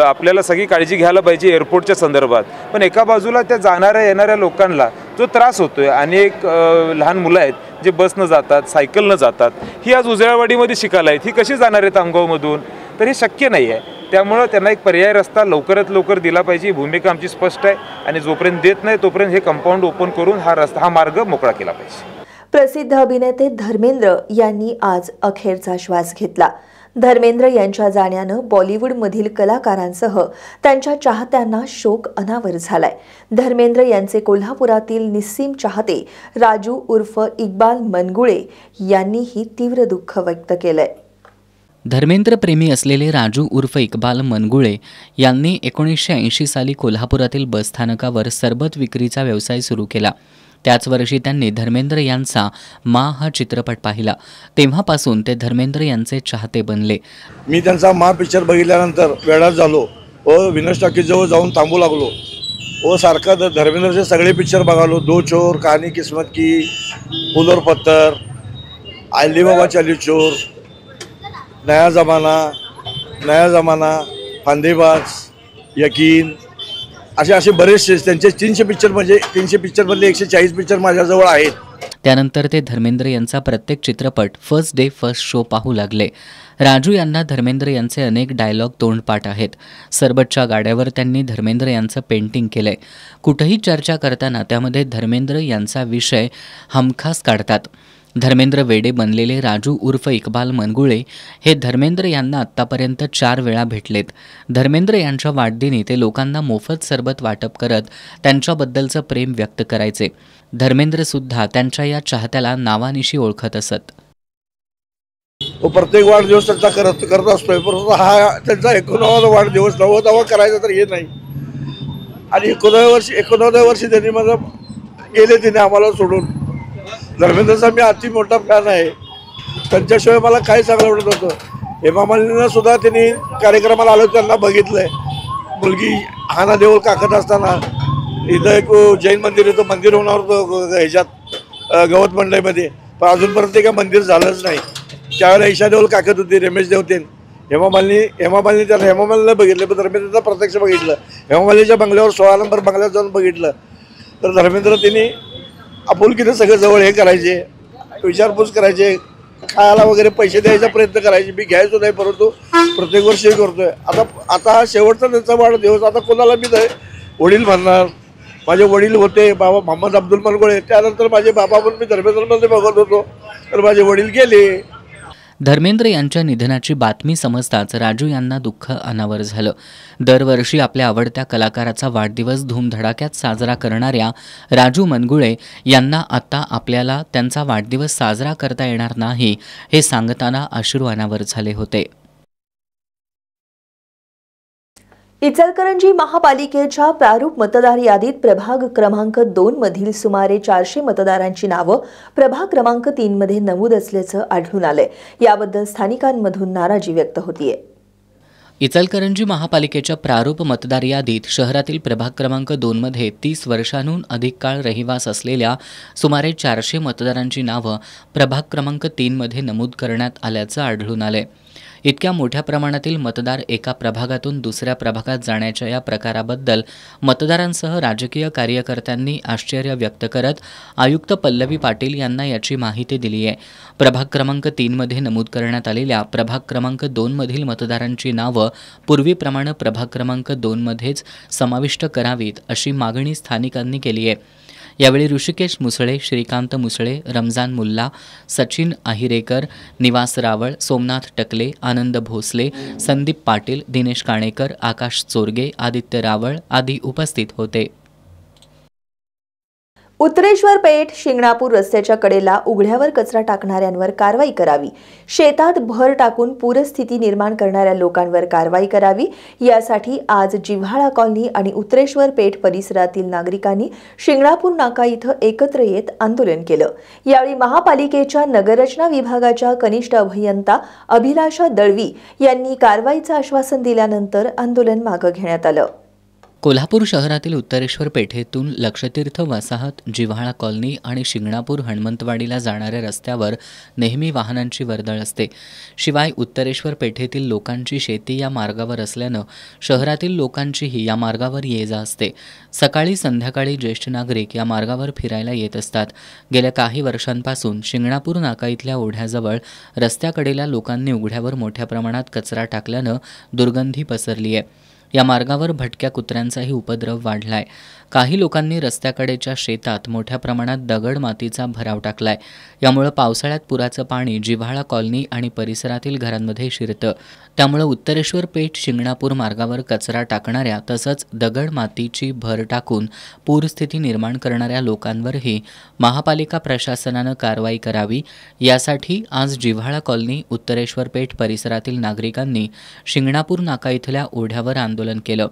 आपल्याला सगळी काळजी घ्यायला पाहिजे एअरपोर्टच्या संदर्भात, पण एका बाजूला त्या जाणाऱ्या येणाऱ्या लोकांना जो त्रास होतोय, अनेक लहान मुलं आहेत जे बसनं जातात, सायकलनं जातात, ही आज उजळाईवाडीमध्ये शिकायला आहेत, ही कशी जाणार आहे तामगावमधून, तर हे शक्य नाही आहे. त्यामुळं त्यांना एक पर्याय रस्ता लवकरात लवकर दिला पाहिजे. ही भूमिका आमची स्पष्ट आहे आणि जोपर्यंत देत नाही तोपर्यंत हे कंपाऊंड ओपन करून हा मार्ग मोकळा केला पाहिजे. प्रसिद्ध अभिनेते धर्मेंद्र यांनी आज अखेरचा श्वास घेतला. धर्मेंद्र यांच्या जाण्यानं बॉलिवूडमधील कलाकारांसह त्यांच्या चाहत्यांना शोक अनावर झालाय. धर्मेंद्र यांचे कोल्हापुरातील निस्सीम चाहते राजू उर्फ इक्बाल मनगुळे यांनीही तीव्र दुःख व्यक्त केलंय. धर्मेंद्र प्रेमी असलेले राजू उर्फ इक्बाल मनगुळे यांनी 1980 साली कोल्हापुरातील बसस्थानकावर सरबत विक्रीचा व्यवसाय सुरू केला. त्याच वर्षी त्यांनी धर्मेंद्र यांचा मा हा चित्रपट पाहिला. तेव्हापासून ते धर्मेंद्र यांचे चाहते बनले. मी त्यांचा मा पिक्चर बघितल्यानंतर वेडाच झालो व विनोद टॉकीजवळ जाऊन थांबू लागलो व सारखा धर्मेंद्रचे सगळे पिक्चर बघालो. दो चोर, कहानी किस्मत की, फूल और पत्थर, आली बाबा चाली चोर, नया जमाना, फांदेबाज, यकीन, असे बरेचसे त्यांचे 300 पिक्चर म्हणजे 300 पिक्चरमधले 140 पिक्चर माझ्याजवळ आहेत. त्यानंतर ते धर्मेंद्र यांचा प्रत्येक चित्रपट फर्स्ट डे फर्स्ट शो पाहू लागले. राजू यांना धर्मेंद्र यांचे अनेक डायलॉग तोंडपाठ आहेत. सरबतच्या गाड्यावर त्यांनी धर्मेंद्र यांचं पेंटिंग केलंय. कुठेही चर्चा करताना त्यामध्ये धर्मेंद्र यांचा विषय हमखास काढतात. धर्मेंद्र वेडे बनलेले राजू उर्फ इक्बाल मनगुळे हे धर्मेंद्र यांना आत्तापर्यंत 4 वेळा भेटलेत. धर्मेंद्र यांच्या वाढदिनी ते लोकांना मोफत सरबत वाटप करत त्यांच्याबद्दलचं प्रेम व्यक्त करायचे. धर्मेंद्र सुद्धा त्यांच्या या चाहत्याला नावानिशी ओळखत असत. प्रत्येक वाढदिवस त्यांचा करत असतोय, परंतु हा त्यांचा 89वा वाढदिवस 90वा करायचा तर हे नाही. आणि 89व्या वर्षी त्यांनी मला गेले, तिने आम्हाला सोडून. धर्मेंद्रचा मी अति मोठा फॅन आहे. त्यांच्याशिवाय मला काय चांगलं आवडत होतं. हेमा मालिनीनं सुद्धा त्यांनी कार्यक्रमाला आलो, त्यांना बघितलंय. मुलगी हाना देओल काकत असताना इथं एक जैन मंदिर होतं, मंदिर होणार होतं ह्याच्यात गवत मंडईमध्ये, पण अजूनपर्यंत ते काय मंदिर झालंच नाही. त्यावेळेला ईशा देओल काकत होती, रमेश देवतेन, हेमा मालिनीला बघितलं, पण धर्मेंद्रचा प्रत्यक्ष बघितलं. हेमा मालिनीच्या बंगल्यावर 16 नंबर बंगल्यात जाऊन बघितलं. तर धर्मेंद्र त्यांनी आपुलकीने सगळं जवळ हे करायचे, विचारपूस करायचे, खायला वगैरे पैसे द्यायचा प्रयत्न करायचे. मी घ्यायचो नाही, परंतु प्रत्येक वर्षी करतोय. आता शेवटचा त्यांचा वाढदिवस. आता कोणाला मी वडील म्हणणार. माझे वडील होते बाबा मोहम्मद अब्दुल मनगुळे, त्यानंतर माझे बाबा पण मी धर्मेंद्रमध्ये बघत होतो, तर माझे वडील गेले. धर्मेंद्र यांच्या निधनाची बातमी समजताच राजू यांना दुःख अनावर झालं. दरवर्षी आपल्या आवडत्या कलाकाराचा वाढदिवस धूमधडाक्यात साजरा करणाऱ्या राजू मनगुळे यांना आता आपल्याला त्यांचा वाढदिवस साजरा करता येणार नाही हे सांगताना अश्रू अनावर झाले होते. इचलकरंजी महापालिकेच्या प्रारूप मतदार यादीत प्रभाग क्रमांक 2 मधील सुमारे 400 मतदारांची नावं प्रभाग क्रमांक 3 मध्ये नमूद असल्याचं आढळून आलंय. याबद्दल स्थानिकांमधून नाराजी व्यक्त होतीये. इचलकरंजी महापालिकेच्या प्रारूप मतदार यादीत शहरातील प्रभाग क्रमांक 2मध्ये 30 वर्षांहून अधिक काळ रहिवास असलेल्या सुमारे 400 मतदारांची नावं प्रभाग क्रमांक 3मध्ये नमूद करण्यात आल्याचं आढळून आलंय. इतक्या मोठ्या प्रमाणातील मतदार एका प्रभागातून दुसऱ्या प्रभागात जाण्याच्या या प्रकाराबद्दल मतदारांसह राजकीय कार्यकर्त्यांनी आश्चर्य व्यक्त करत आयुक्त पल्लवी पाटील यांना याची माहिती दिली आहे. प्रभाग क्रमांक 3मध्ये नमूद करण्यात आलेल्या प्रभाग क्रमांक 2मधील मतदारांची नावं पूर्वीप्रमाणे प्रभाग क्रमांक 2मध्येच समाविष्ट करावीत अशी मागणी स्थानिकांनी केली आहे. यावेळी ऋषिकेश मुसळे, श्रीकांत मुसळे, रमजान मुल्ला, सचिन आहिरेकर, निवास रावळ, सोमनाथ टकले, आनंद भोसले, संदीप पाटील, दिनेश काणेकर, आकाश चोरगे, आदित्य रावळ आदी उपस्थित होते. उत्तरेश्वर पेठ शिंगणापूर रस्त्याच्या कडेला उघड्यावर कचरा टाकणाऱ्यांवर कारवाई करावी. शेतात भर टाकून पूरस्थिती निर्माण करणाऱ्या लोकांवर कारवाई करावी. यासाठी आज जिव्हाळा कॉलनी आणि उत्तरेश्वर पेठ परिसरातील नागरिकांनी शिंगणापूर नाका इथं एकत्र येत आंदोलन केलं. यावेळी महापालिकेच्या नगररचना विभागाच्या कनिष्ठ अभियंता अभिलाषा दळवी यांनी कारवाईचं आश्वासन दिल्यानंतर आंदोलन मागे घेण्यात आलं. कोल्हापूर शहरातील उत्तरेश्वर पेठेतून लक्षतीर्थ वसाहत, जिव्हाळा कॉलनी आणि शिंगणापूर हनुमंतवाडीला जाणाऱ्या रस्त्यावर नेहमी वाहनांची वर्दळ असते. शिवाय उत्तरेश्वर पेठेतील लोकांची शेती या मार्गावर असल्यानं शहरातील लोकांचीही या मार्गावर ये-जा असते. सकाळी संध्याकाळी ज्येष्ठ नागरिक या मार्गावर फिरायला येत असतात. गेल्या काही वर्षांपासून शिंगणापूर नाका इथल्या ओढ्याजवळ रस्त्याकडेला लोकांनी उघड्यावर मोठ्या प्रमाणात कचरा टाकल्यानं दुर्गंधी पसरली आहे. या मार्गावर भटक्या कुत्र्यांचाही उपद्रव वाढलाय. काही लोकांनी रस्त्याकडेच्या शेतात मोठ्या प्रमाणात दगड मातीचा भराव टाकलाय. यामुळे पावसाळ्यात पुराचं पाणी जिव्हाळा कॉलनी आणि परिसरातील घरांमध्ये शिरतं. त्यामुळे उत्तरेश्वर पेठ शिंगणापूर मार्गावर कचरा टाकणाऱ्या तसंच दगड मातीची भर टाकून पूरस्थिती निर्माण करणाऱ्या लोकांवरही महापालिका प्रशासनानं कारवाई करावी. यासाठी आज जिव्हाळा कॉलनी, उत्तरेश्वर पेठ परिसरातील नागरिकांनी शिंगणापूर नाका इथल्या ओढ्यावर आंदोलन केलं.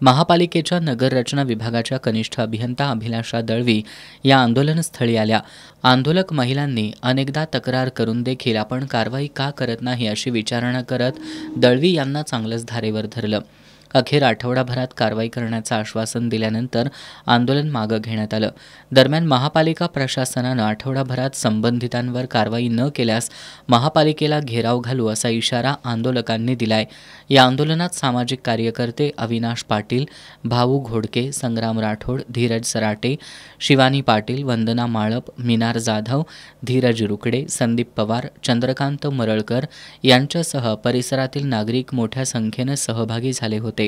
महापालिकेच्या नगररचना विभागाच्या कनिष्ठ अभियंता अभिलाषा दळवी या आंदोलनस्थळी आल्या. आंदोलक महिलांनी अनेकदा तक्रार करून देखील आपण कारवाई का करत नाही अशी विचारणा करत दळवी यांना चांगलंच धारेवर धरलं. अखेर आठवडाभरात कारवाई करण्याचं आश्वासन दिल्यानंतर आंदोलन मागे घेण्यात आलं. दरम्यान महापालिका प्रशासनानं आठवडाभरात संबंधितांवर कारवाई न केल्यास महापालिकेला घेराव घालू असा इशारा आंदोलकांनी दिलाय. या आंदोलनात सामाजिक कार्यकर्ते अविनाश पाटील, भाऊ घोडके, संग्राम राठोड, धीरज सराटे, शिवानी पाटील, वंदना माळप, मिनार जाधव, धीरज रुकडे, संदीप पवार, चंद्रकांत मरळकर यांच्यासह परिसरातील नागरिक मोठ्या संख्येनं सहभागी झाले होते.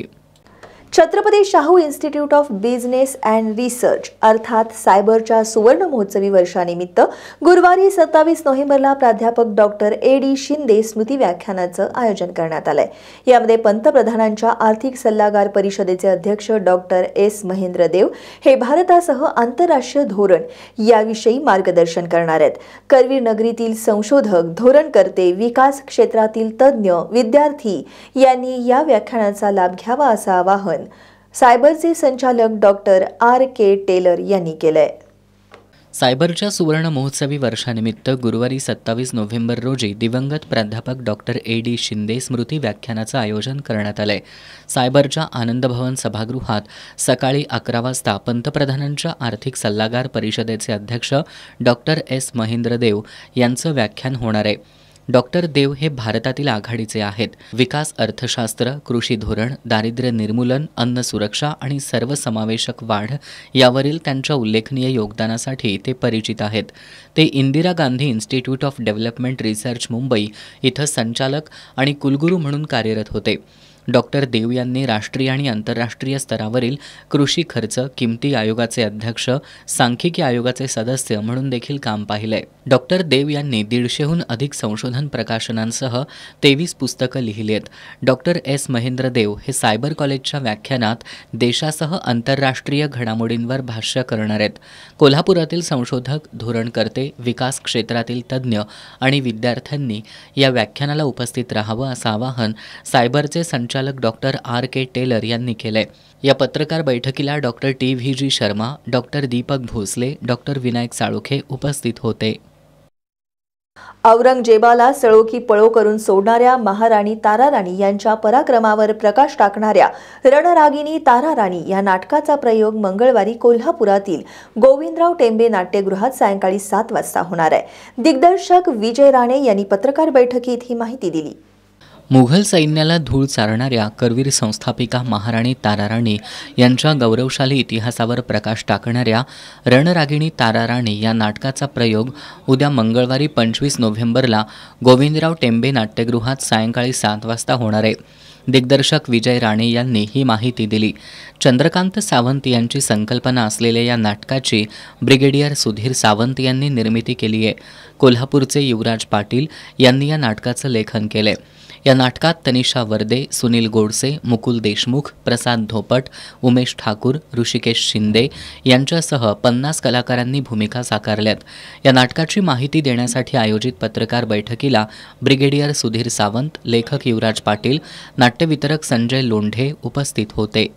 Chhatrapati Shahu institute of business and research अर्थात सायबरच्या सुवर्ण महोत्सवी वर्षानिमित्त गुरुवारी 27 नोव्हेंबरला प्राध्यापक डॉक्टर ए.डी. शिंदे स्मृती व्याख्यानाचं आयोजन करण्यात आलंय. यामध्ये पंतप्रधानांच्या आर्थिक सल्लागार परिषदेचे अध्यक्ष डॉक्टर एस. महेंद्र देव हे भारतासह आंतरराष्ट्रीय धोरण याविषयी मार्गदर्शन करणार आहेत. करवीर नगरीतील संशोधक, धोरणकर्ते, विकास क्षेत्रातील तज्ज्ञ, विद्यार्थी यांनी या व्याख्यानाचा लाभ घ्यावा असं आवाहन सायबरचे संचालक डॉक्टर R.K. टेलर यांनी केलंय. सायबरच्या सुवर्ण महोत्सवी वर्षानिमित्त गुरुवारी 27 नोव्हेंबर रोजी दिवंगत प्राध्यापक डॉक्टर ए.डी. शिंदे स्मृती व्याख्यानाचं आयोजन करण्यात आलंय. सायबरच्या आनंद भवन सभागृहात सकाळी 11 वाजता पंतप्रधानांच्या आर्थिक सल्लागार परिषदेचे अध्यक्ष डॉक्टर एस. महेंद्र देव यांचं व्याख्यान होणार आहे. डॉक्टर देव हे भारतातील आघाडीचे आहेत. विकास अर्थशास्त्र, कृषी धोरण, दारिद्र्य निर्मूलन, अन्न सुरक्षा आणि सर्वसमावेशक वाढ यावरील त्यांच्या उल्लेखनीय योगदानासाठी ते परिचित आहेत. ते Indira Gandhi institute of development research Mumbai इथं संचालक आणि कुलगुरू म्हणून कार्यरत होते. डॉक्टर देव यांनी राष्ट्रीय आणि आंतरराष्ट्रीय स्तरावरील कृषी खर्च किमती आयोगाचे अध्यक्ष, सांख्यिकी आयोगाचे सदस्य म्हणून देखील काम पाहिलंय. डॉक्टर देव यांनी 150हून अधिक संशोधन प्रकाशनांसह 23 पुस्तकं लिहिली आहेत. Doctor S. महेंद्र देव हे सायबर कॉलेजच्या व्याख्यानात देशासह आंतरराष्ट्रीय घडामोडींवर भाष्य करणार आहेत. कोल्हापुरातील संशोधक, धोरणकर्ते, विकास क्षेत्रातील तज्ज्ञ आणि विद्यार्थ्यांनी या व्याख्यानाला उपस्थित राहावं असं आवाहन सायबरचे संचालक डॉक्टर R.K. टेलर यांनी केलंय. या पत्रकार बैठकीला doctor T.V.G. Sharma, doctor Deepak Bhosale, doctor Vinayak Salunkhe उपस्थित होते. औरंगजेबाला सळो की पळो करून सोडणाऱ्या महाराणी ताराराणी यांच्या पराक्रमावर प्रकाश टाकणाऱ्या रणरागिणी ताराराणी या नाटकाचा प्रयोग मंगळवारी कोल्हापुरातील गोविंदराव टेंबे नाट्यगृहात सायंकाळी 7 वाजता होणार आहे. दिग्दर्शक विजय राणे यांनी पत्रकार बैठकीत ही माहिती दिली. मुघल सैन्याला धूळ चारणाऱ्या करवीर संस्थापिका महाराणी ताराराणी यांच्या गौरवशाली इतिहासावर प्रकाश टाकणाऱ्या रणरागिणी ताराराणी या नाटकाचा प्रयोग उद्या मंगळवारी 25 नोव्हेंबरला गोविंदराव टेंबे नाट्यगृहात सायंकाळी 7 वाजता होणार आहे. दिग्दर्शक विजय राणे यांनी ही माहिती दिली. चंद्रकांत सावंत यांची संकल्पना असलेल्या या नाटकाची ब्रिगेडियर सुधीर सावंत यांनी निर्मिती केली आहे. कोल्हापूरचे युवराज पाटील यांनी या नाटकाचं लेखन केलं आहे. या नाटकात तनिषा वर्दे, सुनील गोडसे, मुकुल देशमुख, प्रसाद धोपट, उमेश ठाकूर, ऋषिकेश शिंदे यांच्यासह 50 कलाकारांनी भूमिका साकारल्यात. या नाटकाची माहिती देण्यासाठी आयोजित पत्रकार बैठकीला ब्रिगेडियर सुधीर सावंत, लेखक युवराज पाटील, नाट्यवितरक संजय लोंढे उपस्थित होते.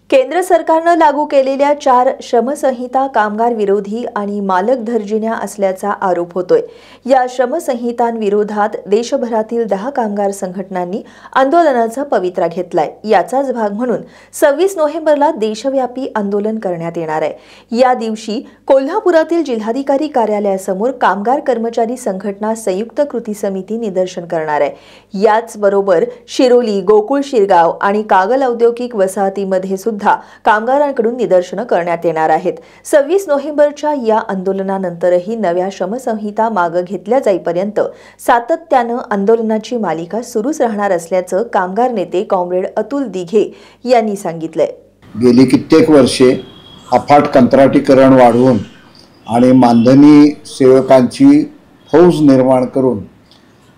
केंद्र सरकारनं लागू केलेल्या 4 श्रमसंहिता कामगार विरोधी आणि मालकधर्जिन्या असल्याचा आरोप होतोय. या श्रमसंहितांविरोधात देशभरातील 10 कामगार संघटनांनी आंदोलनाचा पवित्रा घेतलाय. याचाच भाग म्हणून 26 नोव्हेंबरला देशव्यापी आंदोलन करण्यात येणार आहे. या दिवशी कोल्हापुरातील जिल्हाधिकारी कार्यालयासमोर कामगार कर्मचारी संघटना संयुक्त कृती समिती निदर्शन करणार आहे. याचबरोबर शिरोली, गोकुळ शिरगाव आणि कागल औद्योगिक वसाहतीमध्ये कामगारांकडून निदर्शनं करण्यात येणार आहेत. 26 नोव्हेंबरच्या या आंदोलनानंतरही नव्या श्रमसंहिता मागे घेतल्या जाईपर्यंत सातत्यानं आंदोलनाची मालिका सुरूच राहणार असल्याचं कामगार नेते कॉम्रेड अतुल दिघे यांनी सांगितलंय. गेली कित्येक वर्षे अफाट कंत्राटीकरण वाढवून आणि मानधनी सेवकांची फौज निर्माण करून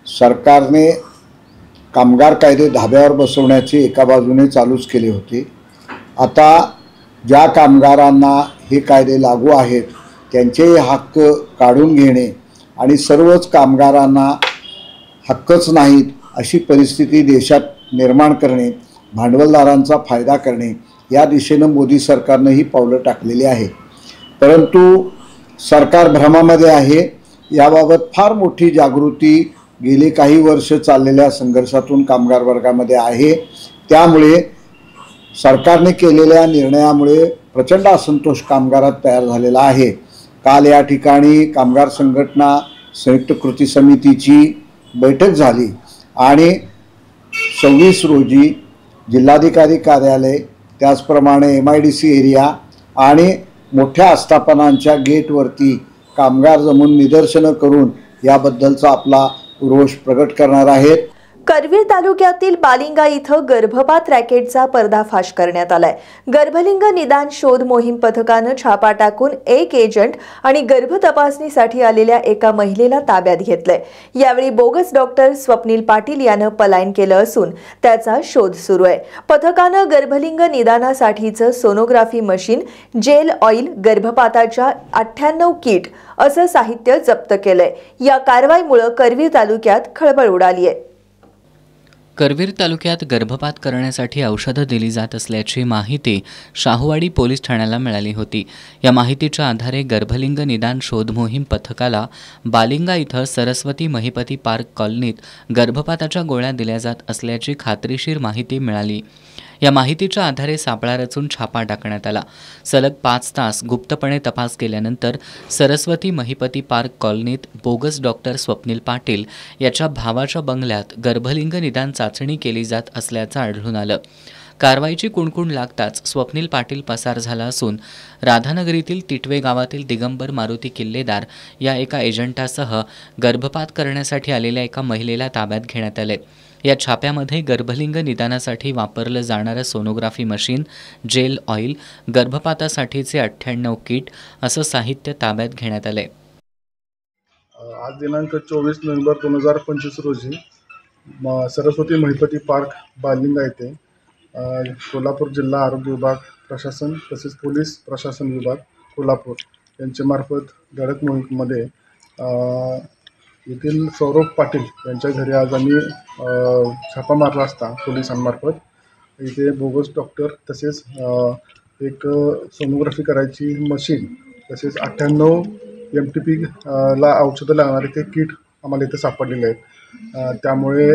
सरकारने कामगार कायदे धाब्यावर बसवण्याचे एका बाजूने चालूच केले होते. आता ज्या कामगारांना हे कायदे लागू आहेत त्यांचे हक्क काढून घेणे आणि सर्वच कामगारांना हक्कच नाहीत अशी परिस्थिती देशात निर्माण करणे, भांडवलदारांचा फायदा करणे या दिशेनं मोदी सरकारनं ही पावलं टाकलेली आहे. परंतु सरकार भ्रमामध्ये आहे. याबाबत फार मोठी जागृती गेली काही वर्ष चाललेल्या संघर्षातून कामगार वर्गामध्ये आहे. त्यामुळे सरकारने केलेल्या निर्णयामुळे प्रचंड असंतोष कामगारात तयार झालेला आहे. काल या ठिकाणी कामगार संघटना संयुक्त कृती समितीची बैठक झाली आणि 26 रोजी जिल्हाधिकारी कार्यालय, त्याचप्रमाणे MIDC एरिया आणि मोठ्या आस्थापनांच्या गेटवरती कामगार जमून निदर्शनं करून याबद्दलचा आपला रोष प्रकट करणार आहेत. करवीर तालुक्यातील बालिंगा इथं गर्भपात रॅकेटचा पर्दाफाश करण्यात आलाय. गर्भलिंग निदान शोध मोहीम पथकानं छापा टाकून एक एजंट आणि गर्भ तपासणीसाठी आलेल्या एका महिलेला ताब्यात घेतलंय. यावेळी बोगस डॉक्टर स्वप्नील पाटील यानं पलायन केलं असून त्याचा शोध सुरू आहे. पथकानं गर्भलिंग निदानासाठीचं सोनोग्राफी मशीन, जेल ऑइल, गर्भपाताच्या 98 किट असं साहित्य जप्त केलंय. या कारवाईमुळे करवीर तालुक्यात खळबळ उडाली आहे. करवीर तालुक्यात गर्भपात करण्यासाठी औषधं दिली जात असल्याची माहिती शाहूवाडी पोलीस ठाण्याला मिळाली होती. या माहितीच्या आधारे गर्भलिंग निदान शोध मोहीम पथकाला बालिंगा इथं सरस्वती महिपती पार्क कॉलनीत गर्भपाताच्या गोळ्या दिल्या जात असल्याची खात्रीशीर माहिती मिळाली. या माहितीच्या आधारे सापळा रचून छापा टाकण्यात आला. सलग 5 तास गुप्तपणे तपास केल्यानंतर सरस्वती महिपती पार्क कॉलनीत बोगस डॉक्टर स्वप्नील पाटील याच्या भावाच्या बंगल्यात गर्भलिंग निदान चाचणी केली जात असल्याचं आढळून आलं. कारवाईची कुणकुण लागताच स्वप्नील पाटील पसार झाला असून राधानगरीतील तिटवे गावातील दिगंबर मारुती किल्लेदार या एका एजंटासह गर्भपात करण्यासाठी आलेल्या एका महिलेला ताब्यात घेण्यात आले. या छाप्यामध्ये गर्भलिंग निदानासाठी वापरलं जाणारं सोनोग्राफी मशीन, जेल ऑइल, गर्भपातासाठीचे 98 किट असं साहित्य ताब्यात घेण्यात आले. आज दिनांक 24 नोव्हेंबर 2025 रोजी सरस्वती महिपती पार्क बालिंगा येथे कोल्हापूर जिल्हा आरोग्य विभाग प्रशासन तसेच पोलीस प्रशासन विभाग कोल्हापूर यांच्यामार्फत धडक मोहिमेमध्ये येथील सौरभ पाटील यांच्या घरी आज आम्ही छापा मारला असता पोलिसांमार्फत इथे बोगस डॉक्टर तसेच एक सोनोग्राफी करायची मशीन तसेच 98 MTP ला औषधं लागणारे ते किट आम्हाला इथे सापडलेले आहेत. त्यामुळे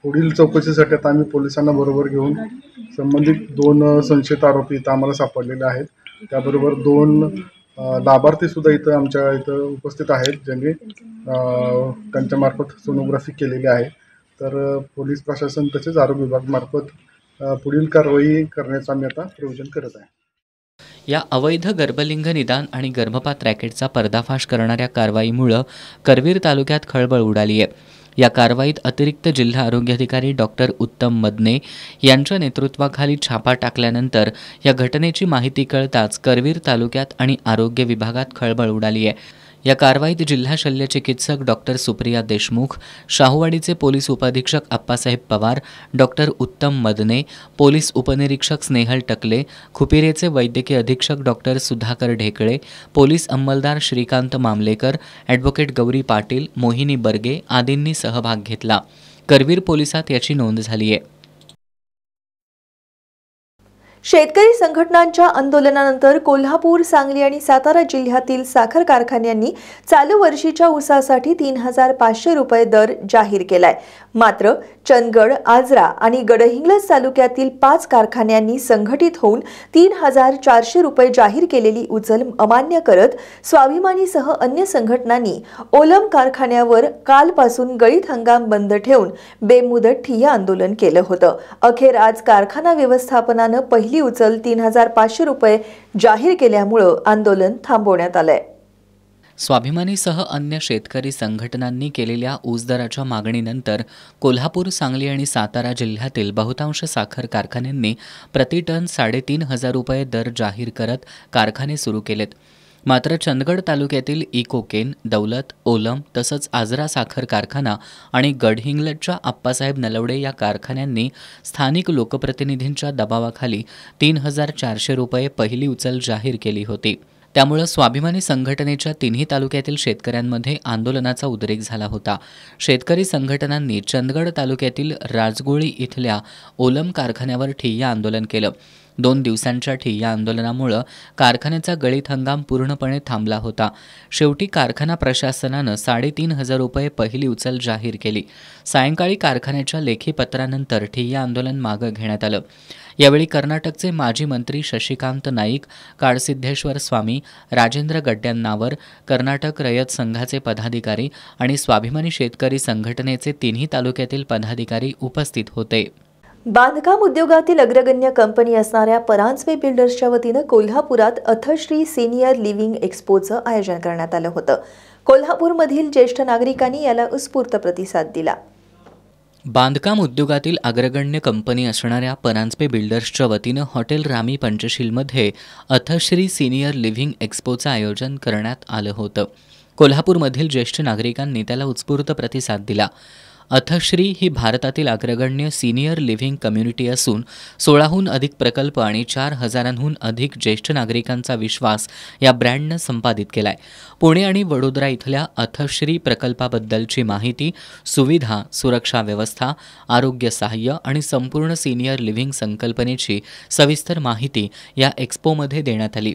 पुढील चौकशीसाठी आता आम्ही पोलिसांना बरोबर घेऊन संबंधित 2 संशयित आरोपी इथं आम्हाला सापडलेले आहेत. त्याबरोबर 2 लाभार्थीसुद्धा इथं आमच्या इथं उपस्थित आहेत, ज्यांनी त्यांच्यामार्फत सोनोग्राफी केलेली आहे. तर पोलीस प्रशासन तसेच आरोग्य विभागामार्फत पुढील कारवाई करण्याचं आम्ही आता प्रयोजन करत आहे. या अवैध गर्भलिंग निदान आणि गर्भपात रॅकेटचा पर्दाफाश करणाऱ्या कारवाईमुळं करवीर तालुक्यात खळबळ उडाली आहे. या कारवाईत अतिरिक्त जिल्हा आरोग्य अधिकारी डॉक्टर उत्तम मदने यांच्या नेतृत्वाखाली छापा टाकल्यानंतर या घटनेची माहिती कळताच करवीर तालुक्यात आणि आरोग्य विभागात खळबळ उडाली आहे. या कारवाईत जिल्हा शल्यचिकित्सक डॉक्टर सुप्रिया देशमुख, शाहूवाडीचे पोलीस उपअधीक्षक आप्पासाहेब पवार, डॉक्टर उत्तम मदने, पोलीस उपनिरीक्षक स्नेहल टकले, खुपिरेचे वैद्यकीय अधीक्षक डॉक्टर सुधाकर ढेकळे, पोलीस अंमलदार श्रीकांत मामलेकर, ॲडव्होकेट गौरी पाटील, मोहिनी बर्गे आदींनी सहभाग घेतला. करवीर पोलिसात याची नोंद झाली आहे. शेतकरी संघटनांच्या आंदोलनानंतर कोल्हापूर, सांगली आणि सातारा जिल्ह्यातील साखर कारखान्यांनी चालू वर्षीच्या ऊसासाठी 3,500 रुपये दर जाहीर केलाय. मात्र चंदगड, आजरा आणि गडहिंग्लज तालुक्यातील 5 कारखान्यांनी संघटित होऊन 3,400 रुपये जाहीर केलेली उचल अमान्य करत स्वाभिमानीसह अन्य संघटनांनी ओलम कारखान्यावर कालपासून गळीत हंगाम बंद ठेवून बेमुदत ठिय्या आंदोलन केलं होतं. अखेर आज कारखाना व्यवस्थापनानं पहिली उचल 3,500 रुपये जाहीर केल्यामुळे आंदोलन थांबवण्यात आलंय. स्वाभिमानीसह अन्य शेतकरी संघटनांनी केलेल्या ऊस दराच्या मागणीनंतर कोल्हापूर, सांगली आणि सातारा जिल्ह्यातील बहुतांश साखर कारखान्यांनी प्रतिटन 3,500 रुपये दर जाहीर करत कारखाने सुरू केलेत. मात्र चंदगड तालुक्यातील इकोकेन, दौलत, ओलम तसंच आजरा साखर कारखाना आणि गडहिंग्लजच्या आप्पासाहेब नलवडे या कारखान्यांनी स्थानिक लोकप्रतिनिधींच्या दबावाखाली 3,400 रुपये पहिली उचल जाहीर केली होती. त्यामुळे स्वाभिमानी संघटनेच्या तिन्ही तालुक्यातील शेतकऱ्यांमध्ये आंदोलनाचा उद्रेक झाला होता. शेतकरी संघटनांनी चंदगड तालुक्यातील राजगोळी इथल्या ओलम कारखान्यावर ठिय्या आंदोलन केलं. 2 दिवसांच्या ठिय्या आंदोलनामुळे कारखान्याचा गळीत हंगाम पूर्णपणे थांबला होता. शेवटी कारखाना प्रशासनानं 3,500 रुपये पहिली उचल जाहीर केली. सायंकाळी कारखान्याच्या लेखी पत्रानंतर ठिय्या आंदोलन मागं घेण्यात आलं. यावेळी कर्नाटकचे माजी मंत्री शशिकांत नाईक, काळसिद्धेश्वर स्वामी, राजेंद्र गड्ड्यांनावर, कर्नाटक रयत संघाचे पदाधिकारी आणि स्वाभिमानी शेतकरी संघटनेचे तिन्ही तालुक्यातील पदाधिकारी उपस्थित होते. बांधकाम उद्योगातील अग्रगण्य कंपनी असणाऱ्या परांजपे बिल्डर्सच्या वतीनं कोल्हापुरात अथश्री सिनियर लिव्हिंग एक्स्पोचं आयोजन करण्यात आलं होतं. कोल्हापूरमधील ज्येष्ठ नागरिकांनी याला उत्स्फूर्त प्रतिसाद दिला. बांधकाम उद्योगातील अग्रगण्य कंपनी असणाऱ्या परांजपे बिल्डर्सच्या वतीनं हॉटेल रामी पंचशीलमध्ये अथश्री सिनियर लिव्हिंग एक्स्पोचं आयोजन करण्यात आलं होतं. कोल्हापूरमधील ज्येष्ठ नागरिकांनी त्याला उत्स्फूर्त प्रतिसाद दिला. अथश्री ही भारतातील अग्रगण्य सिनियर लिव्हिंग कम्युनिटी असून 16हून अधिक प्रकल्प आणि 4,000हून अधिक ज्येष्ठ नागरिकांचा विश्वास या ब्रँडनं संपादित केलाय. पुणे आणि वडोदरा इथल्या अथश्री प्रकल्पाबद्दलची माहिती, सुविधा, सुरक्षा व्यवस्था, आरोग्य सहाय्य आणि संपूर्ण सिनियर लिव्हिंग संकल्पनेची सविस्तर माहिती या एक्स्पोमध्ये देण्यात आली.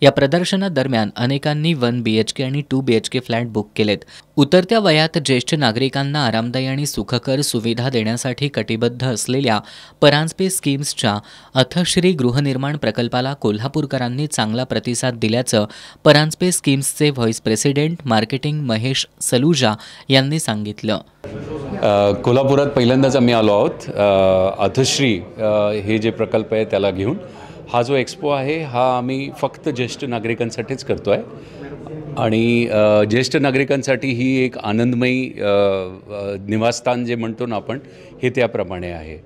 या प्रदर्शनादरम्यान अनेकांनी 1 BHK आणि 2 BHK फ्लॅट बुक केलेत. उतरत्या वयात ज्येष्ठ नागरिकांना आरामदायी आणि सुखकर सुविधा देण्यासाठी कटिबद्ध असलेल्या परांजपे स्कीम्सच्या अथश्री गृहनिर्माण प्रकल्पाला कोल्हापूरकरांनी चांगला प्रतिसाद दिल्याचं परांजपे स्कीम्सचे vice president marketing Mahesh Saluja यांनी सांगितलं. कोल्हापुरात पहिल्यांदाच आम्ही आलो आहोत. अथश्री हे जे प्रकल्प आहे त्याला घेऊन हा जो एक्स्पो आहे हा आम्ही फक्त ज्येष्ठ नागरिकांसाठीच करतो आहे आणि ज्येष्ठ नागरिकांसाठी ही एक आनंदमयी निवासस्थान जे म्हणतो ना आपण, हे त्याप्रमाणे आहे.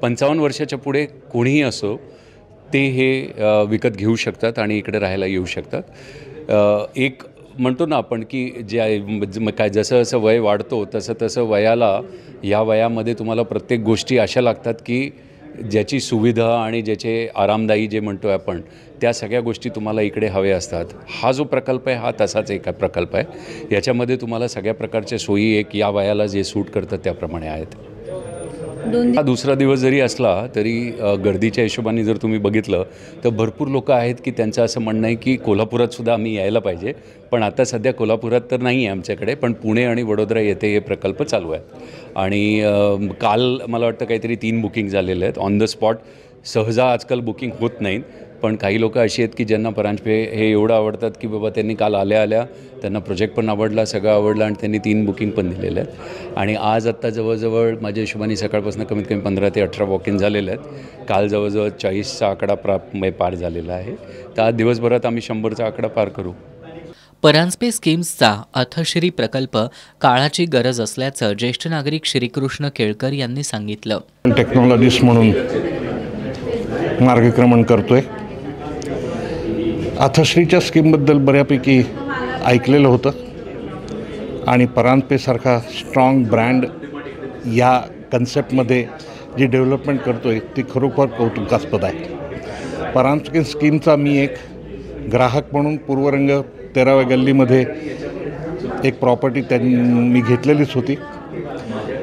55 वर्षाच्या पुढे कोणीही असो ते हे विकत घेऊ शकतात आणि इकडे राहायला येऊ शकतात. एक म्हणतो ना आपण की काय जसं जसं वय वाढतो तसं तसं वयाला, या वयामध्ये तुम्हाला प्रत्येक गोष्टी अशा लागतात की ज्याची सुविधा आणि ज्याचे आरामदायी जे म्हणतो आहे आपण, त्या सगळ्या गोष्टी तुम्हाला इकडे हवे असतात. हा जो प्रकल्प आहे हा तसाच एक प्रकल्प आहे. याच्यामध्ये तुम्हाला सगळ्या प्रकारच्या सोयी एक या वयाला जे सूट करतात त्याप्रमाणे आहेत. हा दुसरा दिवस जरी असला तरी गर्दीच्या हिशोबाने जर तुम्ही बघितलं तर भरपूर लोक आहेत की त्यांचं असं म्हणणं आहे की कोल्हापुरात सुद्धा आम्ही यायला पाहिजे, पण आता सध्या कोल्हापुरात तर नाही आहे आमच्याकडे, पण पुणे आणि वडोदरा येथे हे प्रकल्प चालू आहेत. आणि काल मला वाटतं काहीतरी 3 बुकिंग झालेले आहेत ऑन द स्पॉट. सहजा आजकाल बुकिंग होत नाहीत, पण काही लोक अशी आहेत की ज्यांना परांजपे हे एवढं आवडतात की बाबा त्यांनी काल आल्या त्यांना प्रोजेक्ट पण आवडला, सगळं आवडलं आणि त्यांनी 3 बुकिंग पण दिलेले आहेत. आणि आज आत्ता जवळजवळ माझ्या हिशोबाने सकाळपासून कमीत कमी 15 ते 18 वॉक इन झालेले आहेत. काल जवळजवळ 40चा आकडा पार झालेला आहे. तर आज दिवसभरात आम्ही 100चा आकडा पार करू. परांजपे स्कीम्सचा अथश्री प्रकल्प काळाची गरज असल्याचं ज्येष्ठ नागरिक श्रीकृष्ण केळकर यांनी सांगितलं. टेक्नॉलॉजिस्ट म्हणून मार्गक्रमण करतोय. अथश्रीच्या स्कीमबद्दल बऱ्यापैकी ऐकलेलं होतं आणि परांजपेसारखा स्ट्रॉंग ब्रँड या कन्सेप्टमध्ये जी डेव्हलपमेंट करतोय ती खरोखर कौतुकास्पद आहे. परांजपे स्कीमचा मी एक ग्राहक म्हणून पूर्वरंग 13व्या गल्लीमध्ये एक प्रॉपर्टी मी घेतलेलीच होती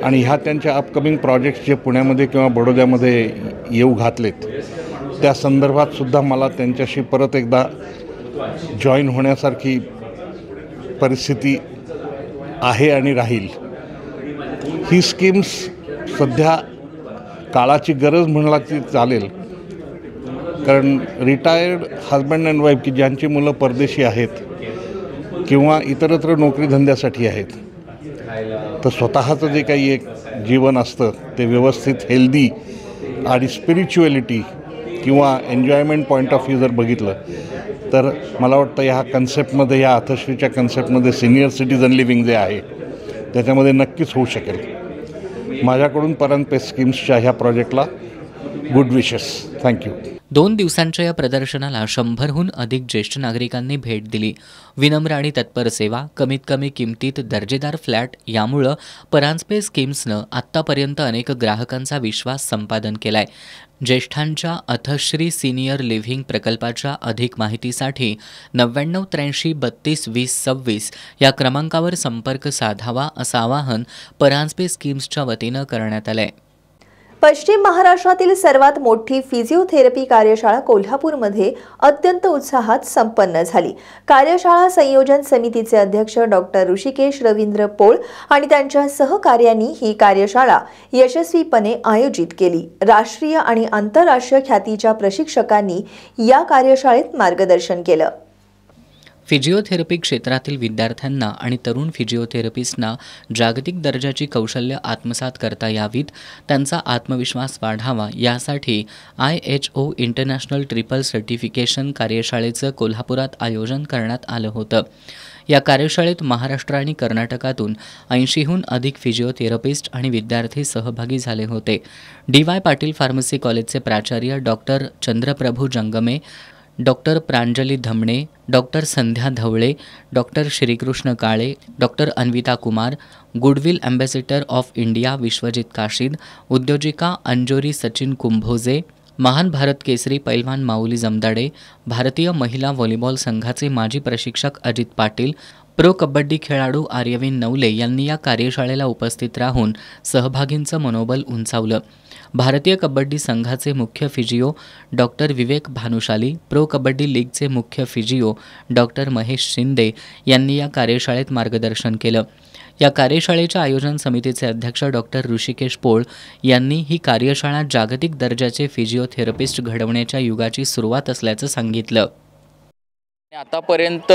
आणि ह्या त्यांच्या अपकमिंग प्रोजेक्ट्स जे पुण्यामध्ये किंवा बडोद्यामध्ये येऊ घातलेत त्या संदर्भात सुद्धा मला त्यांच्याशी परत एकदा जॉईन होण्यासारखी परिस्थिती आहे आणि राहील. ही स्कीम्स सध्या काळाची गरज म्हणला की चालेल, कारण रिटायर्ड हजबंड अँड वाईफ की ज्यांची मुलं परदेशी आहेत किंवा इतरत्र नोकरीधंद्यासाठी आहेत, तर स्वतःचं जे काही एक जीवन असतं ते व्यवस्थित हेल्दी आणि स्पिरिच्युअलिटी किंवा एन्जॉयमेंट पॉईंट ऑफ व्ह्यू जर बघितलं तर मला वाटतं ह्या कन्सेप्टमध्ये, या अथश्रीच्या कन्सेप्टमध्ये सिनियर सिटीजन लिव्हिंग जे आहे त्याच्यामध्ये नक्कीच होऊ शकेल. माझ्याकडून परांजपे स्कीम्सच्या ह्या प्रोजेक्टला गुड विशेस. थँक्यू. 2 दिवसांच्या या प्रदर्शनाला 100हून अधिक ज्येष्ठ नागरिकांनी भेट दिली. विनम्र आणि तत्पर सेवा, कमीत कमी किमतीत दर्जेदार फ्लॅट यामुळं परांजपे स्कीम्सनं आत्तापर्यंत अनेक ग्राहकांचा विश्वास संपादन केलाय. ज्येष्ठांच्या अथश्री सिनियर लिव्हिंग प्रकल्पाच्या अधिक माहितीसाठी 99 83 32 20 26 या क्रमांकावर संपर्क साधावा असं आवाहन परांजपे स्कीम्सच्या वतीनं करण्यात आलंय. पश्चिम महाराष्ट्रातील सर्वात मोठी फिजिओथेरपी कार्यशाळा कोल्हापूरमध्ये अत्यंत उत्साहात संपन्न झाली. कार्यशाळा संयोजन समितीचे अध्यक्ष डॉक्टर ऋषिकेश रवींद्र पोळ आणि त्यांच्या सहकार्यांनी ही कार्यशाळा यशस्वीपणे आयोजित केली. राष्ट्रीय आणि आंतरराष्ट्रीय ख्यातीच्या प्रशिक्षकांनी या कार्यशाळेत मार्गदर्शन केलं. फिजिओथेरपी क्षेत्रातील विद्यार्थ्यांना आणि तरुण फिजिओथेरपिस्टना जागतिक दर्जाची कौशल्य आत्मसात करता यावीत, त्यांचा आत्मविश्वास वाढावा यासाठी IHO इंटरनॅशनल ट्रिपल सर्टिफिकेशन कार्यशाळेचं कोल्हापुरात आयोजन करण्यात आलं होतं. या कार्यशाळेत महाराष्ट्र आणि कर्नाटकातून 80हून अधिक फिजिओथेरपिस्ट आणि विद्यार्थी सहभागी झाले होते. DY पाटील फार्मसी कॉलेजचे प्राचार्य doctor Chandraprabhu Jangame, doctor Pranjali Dhamane, doctor Sandhya Dhawale, doctor Shrikrishna Kale, doctor Anvita Kumar, goodwill ambassador of India Vishwajeet Kashid, उद्योजिका अंजोरी सचिन कुंभोजे, महान भारत केसरी पैलवान माऊली जमदाडे, भारतीय महिला व्हॉलीबॉल संघाचे माजी प्रशिक्षक अजित पाटील, प्रो कबड्डी खेळाडू आर्यविन नवले यांनी या कार्यशाळेला उपस्थित राहून सहभागींचं मनोबल उंचावलं. भारतीय कबड्डी संघाचे मुख्य फिजिओ डॉक्टर विवेक भानुशाली, प्रो कबड्डी लीगचे मुख्य फिजिओ डॉक्टर महेश शिंदे यांनी या कार्यशाळेत मार्गदर्शन केलं. या कार्यशाळेच्या आयोजन समितीचे अध्यक्ष डॉक्टर ऋषिकेश पोळ यांनी ही कार्यशाळा जागतिक दर्जाचे फिजिओथेरपिस्ट घडवण्याच्या युगाची सुरुवात असल्याचं सांगितलं. आतापर्यंत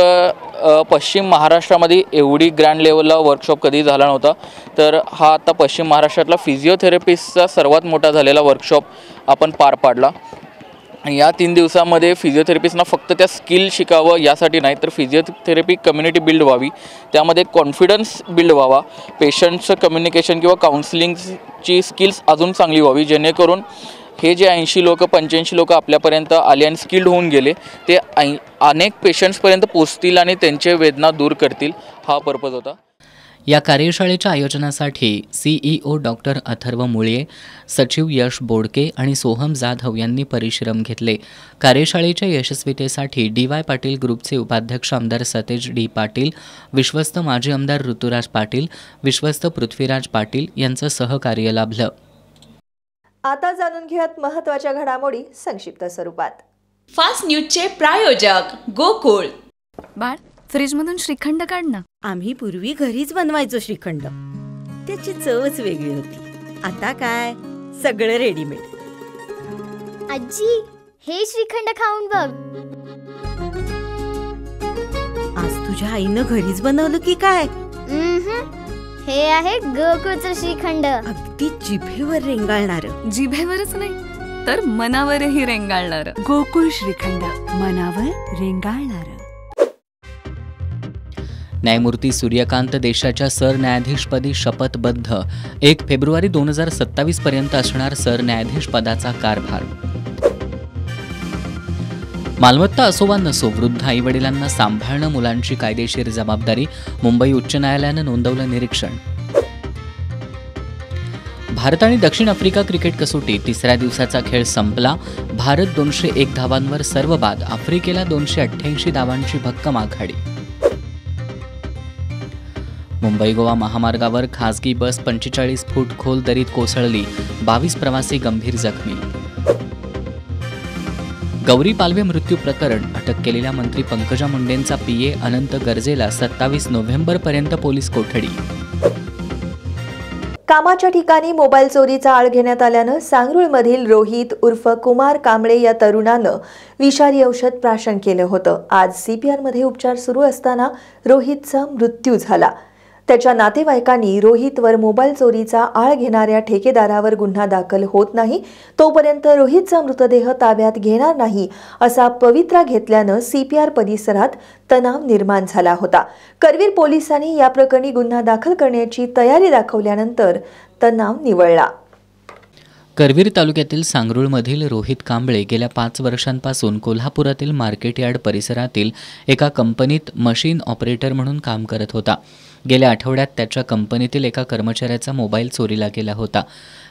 पश्चिम महाराष्ट्रामध्ये एवढी ग्रँड लेवलला वर्कशॉप कधी झाला नव्हता. तर हा आता पश्चिम महाराष्ट्रातला फिजिओथेरपिस्टचा सर्वात मोठा झालेला वर्कशॉप आपण पार पाडला. या 3 दिवसामध्ये फिजिओथेरपिस्टना फक्त त्या स्किल शिकावं यासाठी नाही, तर फिजिओथेरपी कम्युनिटी बिल्ड व्हावी, त्यामध्ये कॉन्फिडन्स बिल्ड व्हावा, पेशंटचं कम्युनिकेशन किंवा काउन्सिलिंगची स्किल्स अजून चांगली व्हावी, जेणेकरून हे जे 80 लोक 85 लोक आपल्यापर्यंत आले आणि स्किल्ड होऊन गेले ते अनेक पेशंट्सपर्यंत पोचतील आणि त्यांचे वेदना दूर करतील, हा पर्पज होता. या कार्यशाळेच्या आयोजनासाठी CEO डॉक्टर अथर्व मुळे, सचिव यश बोडके आणि सोहम जाधव यांनी परिश्रम घेतले. कार्यशाळेच्या यशस्वीतेसाठी DY पाटील ग्रुपचे उपाध्यक्ष आमदार सतेज D पाटील, विश्वस्त माजी आमदार ऋतुराज पाटील, विश्वस्त पृथ्वीराज पाटील यांचं सहकार्य लाभलं. आता जाणून घेऊयात महत्त्वाच्या घडामोडी संक्षिप्त स्वरूपात. फास्ट न्यूजचे प्रायोजक गोकुळ. बाळ, फ्रीजमधून श्रीखंड काढ ना. आम्ही पूर्वी घरीच बनवायचो श्रीखंड, त्याची चवच वेगळी होती. आता काय सगळं रेडीमेड. आजी, हे श्रीखंड खाऊन बघ. आज तुझ्या आईनं घरीच बनवलं की काय? हे आहे गोकुळचं श्रीखंड. अगदी जिभेवर रेंगाळणार. जिभेवरच नाही तर मनावरही रेंगाळणार. गोकुळ श्रीखंड, मनावर रेंगाळणार. न्यायमूर्ती सूर्यकांत देशाच्या सरन्यायाधीशपदी शपथबद्ध. 1 फेब्रुवारी 2027 पर्यंत असणार सरन्यायाधीश पदाचा कारभार. मालमत्ता असो वा नसो, वृद्ध आईवडिलांना सांभाळणं मुलांची कायदेशीर जबाबदारी. मुंबई उच्च न्यायालयानं नोंदवलं निरीक्षण. भारत आणि दक्षिण आफ्रिका क्रिकेट कसोटी तिसऱ्या दिवसाचा खेळ संपला. भारत 201 धावांवर सर्व बाद. आफ्रिकेला 288 धावांची भक्कम आघाडी. मुंबई गोवा महामार्गावर खासगी बस 45 फूट खोल दरीत कोसळली. 22 प्रवासी गंभीर जखमी. गौरी पालवे मृत्यू प्रकरण. अटक केलेल्या मंत्री पंकजा मुंडेंचा पीए अनंत गर्जेला 27 नोव्हेंबरपर्यंत पोलीस कोठडी. कामाच्या ठिकाणी मोबाईल चोरीचा आळ घेण्यात आल्यानं सांगरूळमधील रोहित उर्फ कुमार कांबळे या तरुणानं विषारी औषध प्राशन केलं होतं. आज सीपीआरमध्ये उपचार सुरू असताना रोहितचा मृत्यू झाला. त्याच्या नातेवाईकांनी रोहितवर मोबाईल चोरीचा आळ घेणाऱ्या ठेकेदारावर गुन्हा दाखल होत नाही तोपर्यंत रोहितचा मृतदेह ताब्यात घेणार नाही असा पवित्रा घेतल्यानं सीपीआर परिसरात तणाव निर्माण झाला होता. करवीर पोलिसांनी या प्रकरणी गुन्हा दाखल करण्याची तयारी दाखवल्यानंतर तणाव निवळला. करवीर तालुक्यातील सांगरूळमधील रोहित कांबळे गेल्या 5 वर्षांपासून कोल्हापुरातील मार्केट यार्ड परिसरातील एका कंपनीत मशीन ऑपरेटर म्हणून काम करत होता. गेल्या आठवड्यात त्याच्या कंपनीतील एका कर्मचाऱ्याचा मोबाईल चोरीला गेला होता.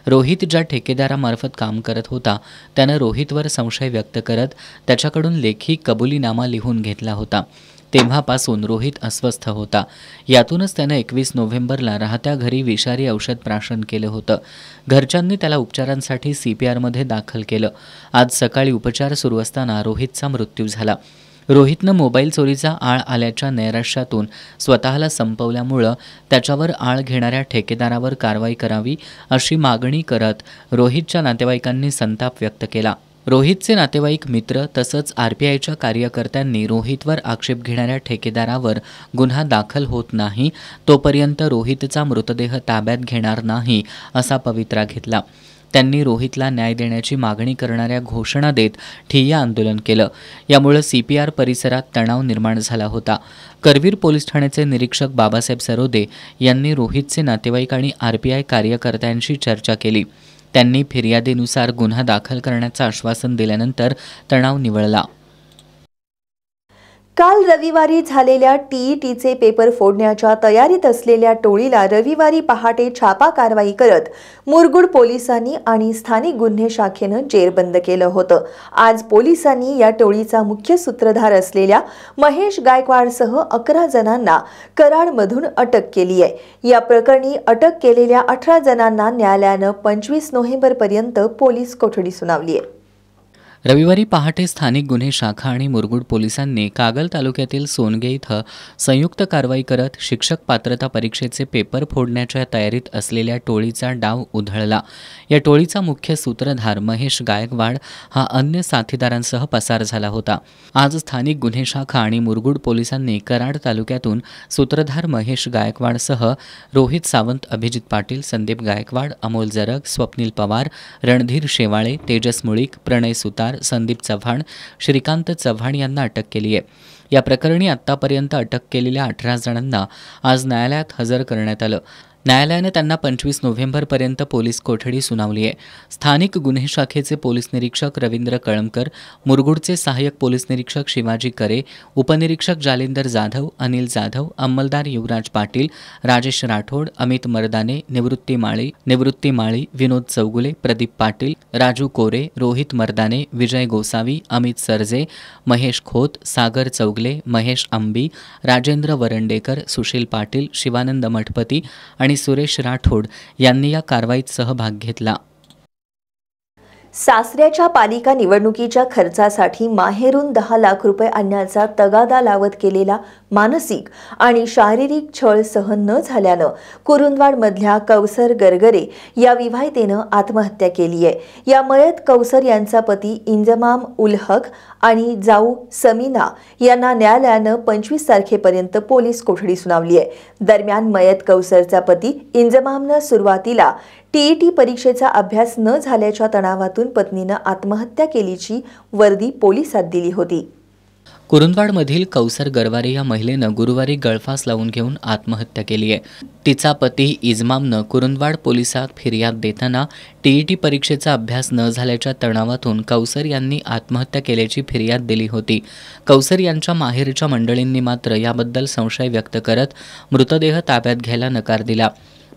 रोहित ज्या ठेकेदारामार्फत काम करत होता त्यानं रोहितवर संशय व्यक्त करत त्याच्याकडून लेखी कबुलीनामा लिहून घेतला होता. तेव्हापासून रोहित अस्वस्थ होता. यातूनच त्यानं 21 नोव्हेंबरला राहत्या घरी विषारी औषध प्राशन केलं होतं. घरच्यांनी त्याला उपचारांसाठी सीपीआरमध्ये दाखल केलं. आज सकाळी उपचार सुरू असताना रोहितचा मृत्यू झाला. रोहितनं मोबाईल चोरीचा आळ आल्याच्या नैराश्यातून स्वतःला संपवल्यामुळं त्याच्यावर आळ घेणाऱ्या ठेकेदारावर कारवाई करावी अशी मागणी करत रोहितच्या नातेवाईकांनी संताप व्यक्त केला. रोहितचे नातेवाईक, मित्र तसंच आरपीआयच्या कार्यकर्त्यांनी रोहितवर आक्षेप घेणाऱ्या ठेकेदारावर गुन्हा दाखल होत नाही तोपर्यंत रोहितचा मृतदेह ताब्यात घेणार नाही असा पवित्रा घेतला. त्यांनी रोहितला न्याय देण्याची मागणी करणाऱ्या घोषणा देत ठिय्या आंदोलन केलं. यामुळे सीपीआर परिसरात तणाव निर्माण झाला होता. करवीर पोलीस ठाण्याचे निरीक्षक बाबासाहेब सरोदे यांनी रोहितचे नातेवाईक आणि आरपीआय कार्यकर्त्यांशी चर्चा केली. त्यांनी फिर्यादीनुसार गुन्हा दाखल करण्याचं आश्वासन दिल्यानंतर तणाव निवळला. काल रविवारी झालेल्या टीईटीचे पेपर फोडण्याच्या तयारीत असलेल्या टोळीला रविवारी पहाटे छापा कारवाई करत मुरगुड पोलिसांनी आणि स्थानिक गुन्हे शाखेनं जेरबंद केलं होतं. आज पोलिसांनी या टोळीचा मुख्य सूत्रधार असलेल्या महेश गायकवाडसह 11 जणांना कराडमधून अटक केली आहे. या प्रकरणी अटक केलेल्या 18 जणांना न्यायालयानं 25 नोव्हेंबरपर्यंत पोलीस कोठडी सुनावली आहे. रविवारी पहाटे स्थानिक गुन्हे शाखा आणि मुरगुड पोलिसांनी कागल तालुक्यातील सोनगे इथं संयुक्त कारवाई करत शिक्षक पात्रता परीक्षेचे पेपर फोडण्याच्या तयारीत असलेल्या टोळीचा डाव उधळला. या टोळीचा मुख्य सूत्रधार महेश गायकवाड हा अन्य साथीदारांसह पसार झाला होता. आज स्थानिक गुन्हे शाखा आणि मुरगुड पोलिसांनी कराड तालुक्यातून सूत्रधार महेश गायकवाडसह रोहित सावंत, अभिजित पाटील, संदीप गायकवाड, अमोल जरग, स्वप्नील पवार, रणधीर शेवाळे, तेजस मुळीक, प्रणय सुतार, संदीप चव्हाण, श्रीकांत चव्हाण यांना अटक केली आहे. या प्रकरणी आत्तापर्यंत अटक केलेल्या 18 जणांना आज न्यायालयात हजर करण्यात आलं. न्यायालयाने त्यांना 25 नोव्हेंबरपर्यंत पोलीस कोठडी सुनावली आहे. स्थानिक गुन्हे शाखेचे पोलीस निरीक्षक रवींद्र कळमकर, मुरगुडचे सहाय्यक पोलीस निरीक्षक शिवाजी करे, उपनिरीक्षक जालिंदर जाधव, अनिल जाधव, अंमलदार युवराज पाटील, राजेश राठोड, अमित मर्दाने, निवृत्ती माळी, विनोद चौगुले, प्रदीप पाटील, राजू कोरे, रोहित मर्दाने, विजय गोसावी, अमित सरजे, महेश खोत, सागर चौगले, महेश अंबी, राजेंद्र वरंडेकर, सुशील पाटील, शिवानंद मठपती आणि सुरेश राठोड यांनी या कारवाईत सहभाग घेतला. सासऱ्याच्या पालिका निवडणुकीच्या खर्चासाठी माहेरून 10 लाख रुपये आणण्याचा तगादा लावत केलेला मानसिक आणि शारीरिक छळ सहन न झाल्यानं कुरुंदवाडमधल्या कौसर गरगरे या विवाहितेनं आत्महत्या केली आहे। या मयत कौसर यांचा पती इंजमाम उल हक आणि जाऊ समीना यांना न्यायालयानं 25 तारखेपर्यंत पोलीस कोठडी सुनावली आहे। दरम्यान मयत कौसरचा पती इंजमामनं सुरुवातीला टीईटी परीक्षेचा अभ्यास न झाल्याच्या तणावातून पत्नीनं आत्महत्या केल्याची वर्दी पोलिसात दिली होती। कुरुंदवाडमधील कौसर गरवारे या महिलेनं गुरुवारी गळफास लावून घेऊन आत्महत्या केली आहे। तिचा पती इजमामनं कुरुंदवाड पोलिसात फिर्याद देताना टीईटी परीक्षेचा अभ्यास न झाल्याच्या तणावातून कौसर यांनी आत्महत्या केल्याची फिर्याद दिली होती। कौसर यांच्या माहेरच्या मंडळींनी मात्र याबद्दल संशय व्यक्त करत मृतदेह ताब्यात घ्यायला नकार दिला।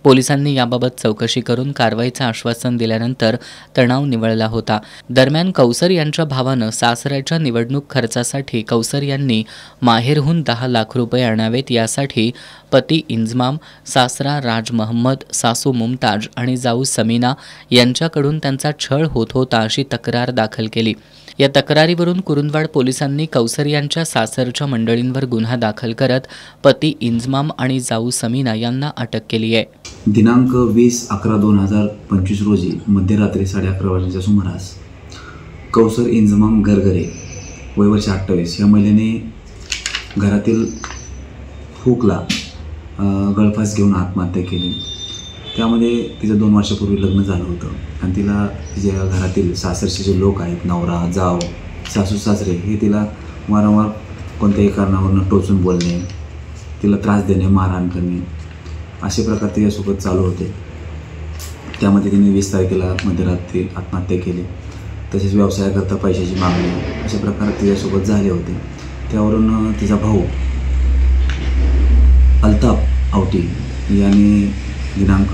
पोलिसांनी याबाबत चौकशी करून कारवाईचं आश्वासन दिल्यानंतर तणाव निवळला होता। दरम्यान कौसर यांच्या भावानं सासऱ्याच्या निवडणूक खर्चासाठी कौसर यांनी माहेरहून 10 लाख रुपये आणावेत यासाठी पती इंजमाम, सासरा राज महम्मद, सासू मुमताज आणि जाऊ समीना यांच्याकडून त्यांचा छळ होत होता अशी तक्रार दाखल केली। या तक्रारीवरून कुरुंदवाड पोलिसांनी कौसर यांच्या सासरच्या मंडळींवर गुन्हा दाखल करत पती इंजमाम आणि जाऊ समीना यांना अटक केली आहे। दिनांक 20/11/2025 रोजी मध्यरात्री 11:30 वाजण्याच्या सुमारास कौसर इंजमाम गरगरे वय वर्ष 28 या महिलेने घरातील हुकला गळफास घेऊन आत्महत्या केली। त्यामध्ये तिचं 2 वर्षापूर्वी लग्न झालं होतं आणि तिला तिच्या घरातील सासरचे जे लोक आहेत, नवरा, जाव, सासू सासरे, हे तिला वारंवार कोणत्याही कारणावरून टोचून बोलणे, तिला त्रास देणे, मारहाण करणे असे प्रकार तिच्यासोबत चालू होते। त्यामध्ये तिने 20 तारखेला मध्यरात्री आत्महत्या केली। तसेच व्यवसायाकरता पैशाची मागणी असे प्रकार तिच्यासोबत झाले होते। त्यावरून तिचा भाऊ अल्ताफ आवटी याने दिनांक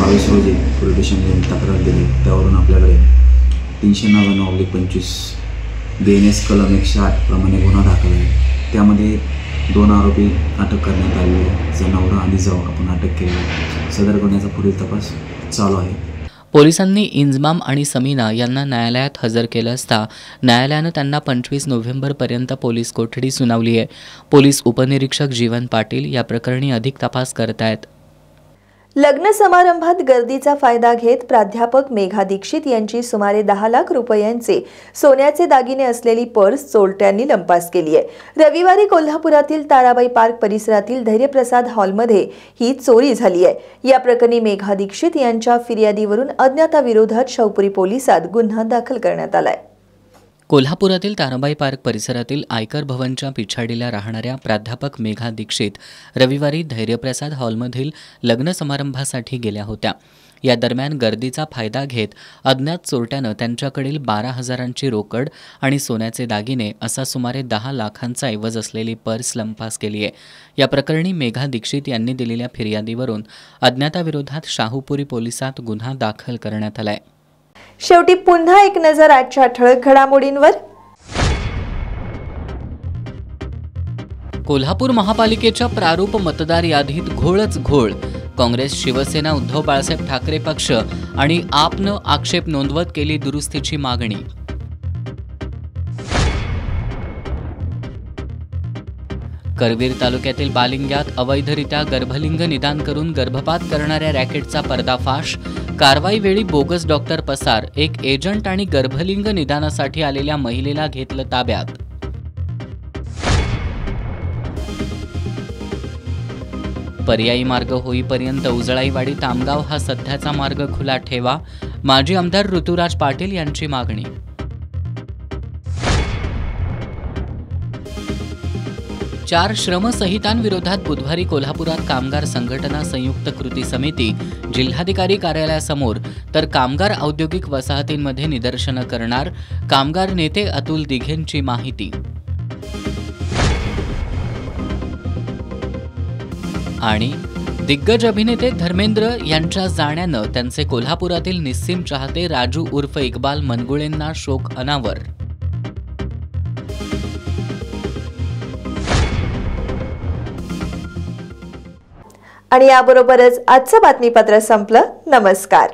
22 रोजी पोलीस स्टेशनला तक्रार दिली। त्यावरून आपल्याकडे 399/25 BNS कलम 108 प्रमाणे गुन्हा दाखल आहे। त्यामध्ये 2 आरोपी अटक करण्यात आले, जनावर आणि जाऊ आपण अटक केली। सदर गुन्ह्याचा पुढील तपास चालू आहे। पोलिसांनी इंजमाम आणि समीना यांना न्यायालयात हजर केलं असता न्यायालयानं त्यांना 25 नोव्हेंबरपर्यंत पोलीस कोठडी सुनावली आहे। पोलीस उपनिरीक्षक जीवन पाटील या प्रकरणी अधिक तपास करत आहेत। लग्न समारंभात गर्दीचा फायदा घेत प्राध्यापक मेघा दीक्षित यांची सुमारे 10 लाख रुपयांचे सोन्याचे दागिने असलेली पर्स चोरट्यांनी लंपास केली आहे। रविवारी कोल्हापुरातील ताराबाई पार्क परिसरातील धैर्यप्रसाद हॉलमध्ये ही चोरी झाली आहे। या प्रकरणी मेघा दीक्षित यांच्या फिर्यादीवरून अज्ञाताविरोधात शाहूपुरी पोलिसात गुन्हा दाखल करण्यात आलाय। कोल्हापुरातील ताराबाई पार्क परिसरातील आयकर भवनच्या पिछाडीला राहणाऱ्या प्राध्यापक मेघा दीक्षित रविवारी धैर्यप्रसाद हॉलमधील लग्न समारंभासाठी गेल्या होत्या। या दरम्यान गर्दीचा फायदा घेत अज्ञात चोरट्यानं त्यांच्याकडील 12,000ची रोकड आणि सोन्याचे दागिने असा सुमारे 10 लाखांचा ऐवज असलेली पर्स लंपास केली आहे। या प्रकरणी मेघा दीक्षित यांनी दिलेल्या फिर्यादीवरून अज्ञाताविरोधात शाहूपुरी पोलिसात गुन्हा दाखल करण्यात आलाय। शेवटी पुन्हा एक नजर आजच्या ठळक घडामोडींवर। कोल्हापूर महापालिकेच्या प्रारूप मतदार यादीत घोळच घोळ। काँग्रेस, शिवसेना, उद्धव बाळासाहेब ठाकरे पक्ष आणि आपनं आक्षेप नोंदवत केली दुरुस्तीची मागणी। करवीर तालुक्यातील बालिंग्यात अवैधरित्या गर्भलिंग निदान करून गर्भपात करणाऱ्या रॅकेटचा पर्दाफाश। कारवाईवेळी बोगस डॉक्टर पसार, एक एजंट आणि गर्भलिंग निदानासाठी आलेल्या महिलेला घेतलं ताब्यात। पर्यायी मार्ग होईपर्यंत उजळाईवाडी तामगाव हा सध्याचा मार्ग खुला ठेवा, माजी आमदार ऋतुराज पाटील यांची मागणी। चार श्रमसंहितांविरोधात बुधवारी कोल्हापुरात कामगार संघटना संयुक्त कृती समिती जिल्हाधिकारी कार्यालयासमोर तर कामगार औद्योगिक वसाहतींमध्ये निदर्शनं करणार, कामगार नेते अतुल दिघेंची माहिती। आणि दिग्गज अभिनेते धर्मेंद्र यांच्या जाण्यानं त्यांचे कोल्हापुरातील निस्सीम चाहते राजू उर्फ इक्बाल मनगुळेंना शोक अनावर। आणि याबरोबरच आजचं बातमीपत्र संपलं। नमस्कार।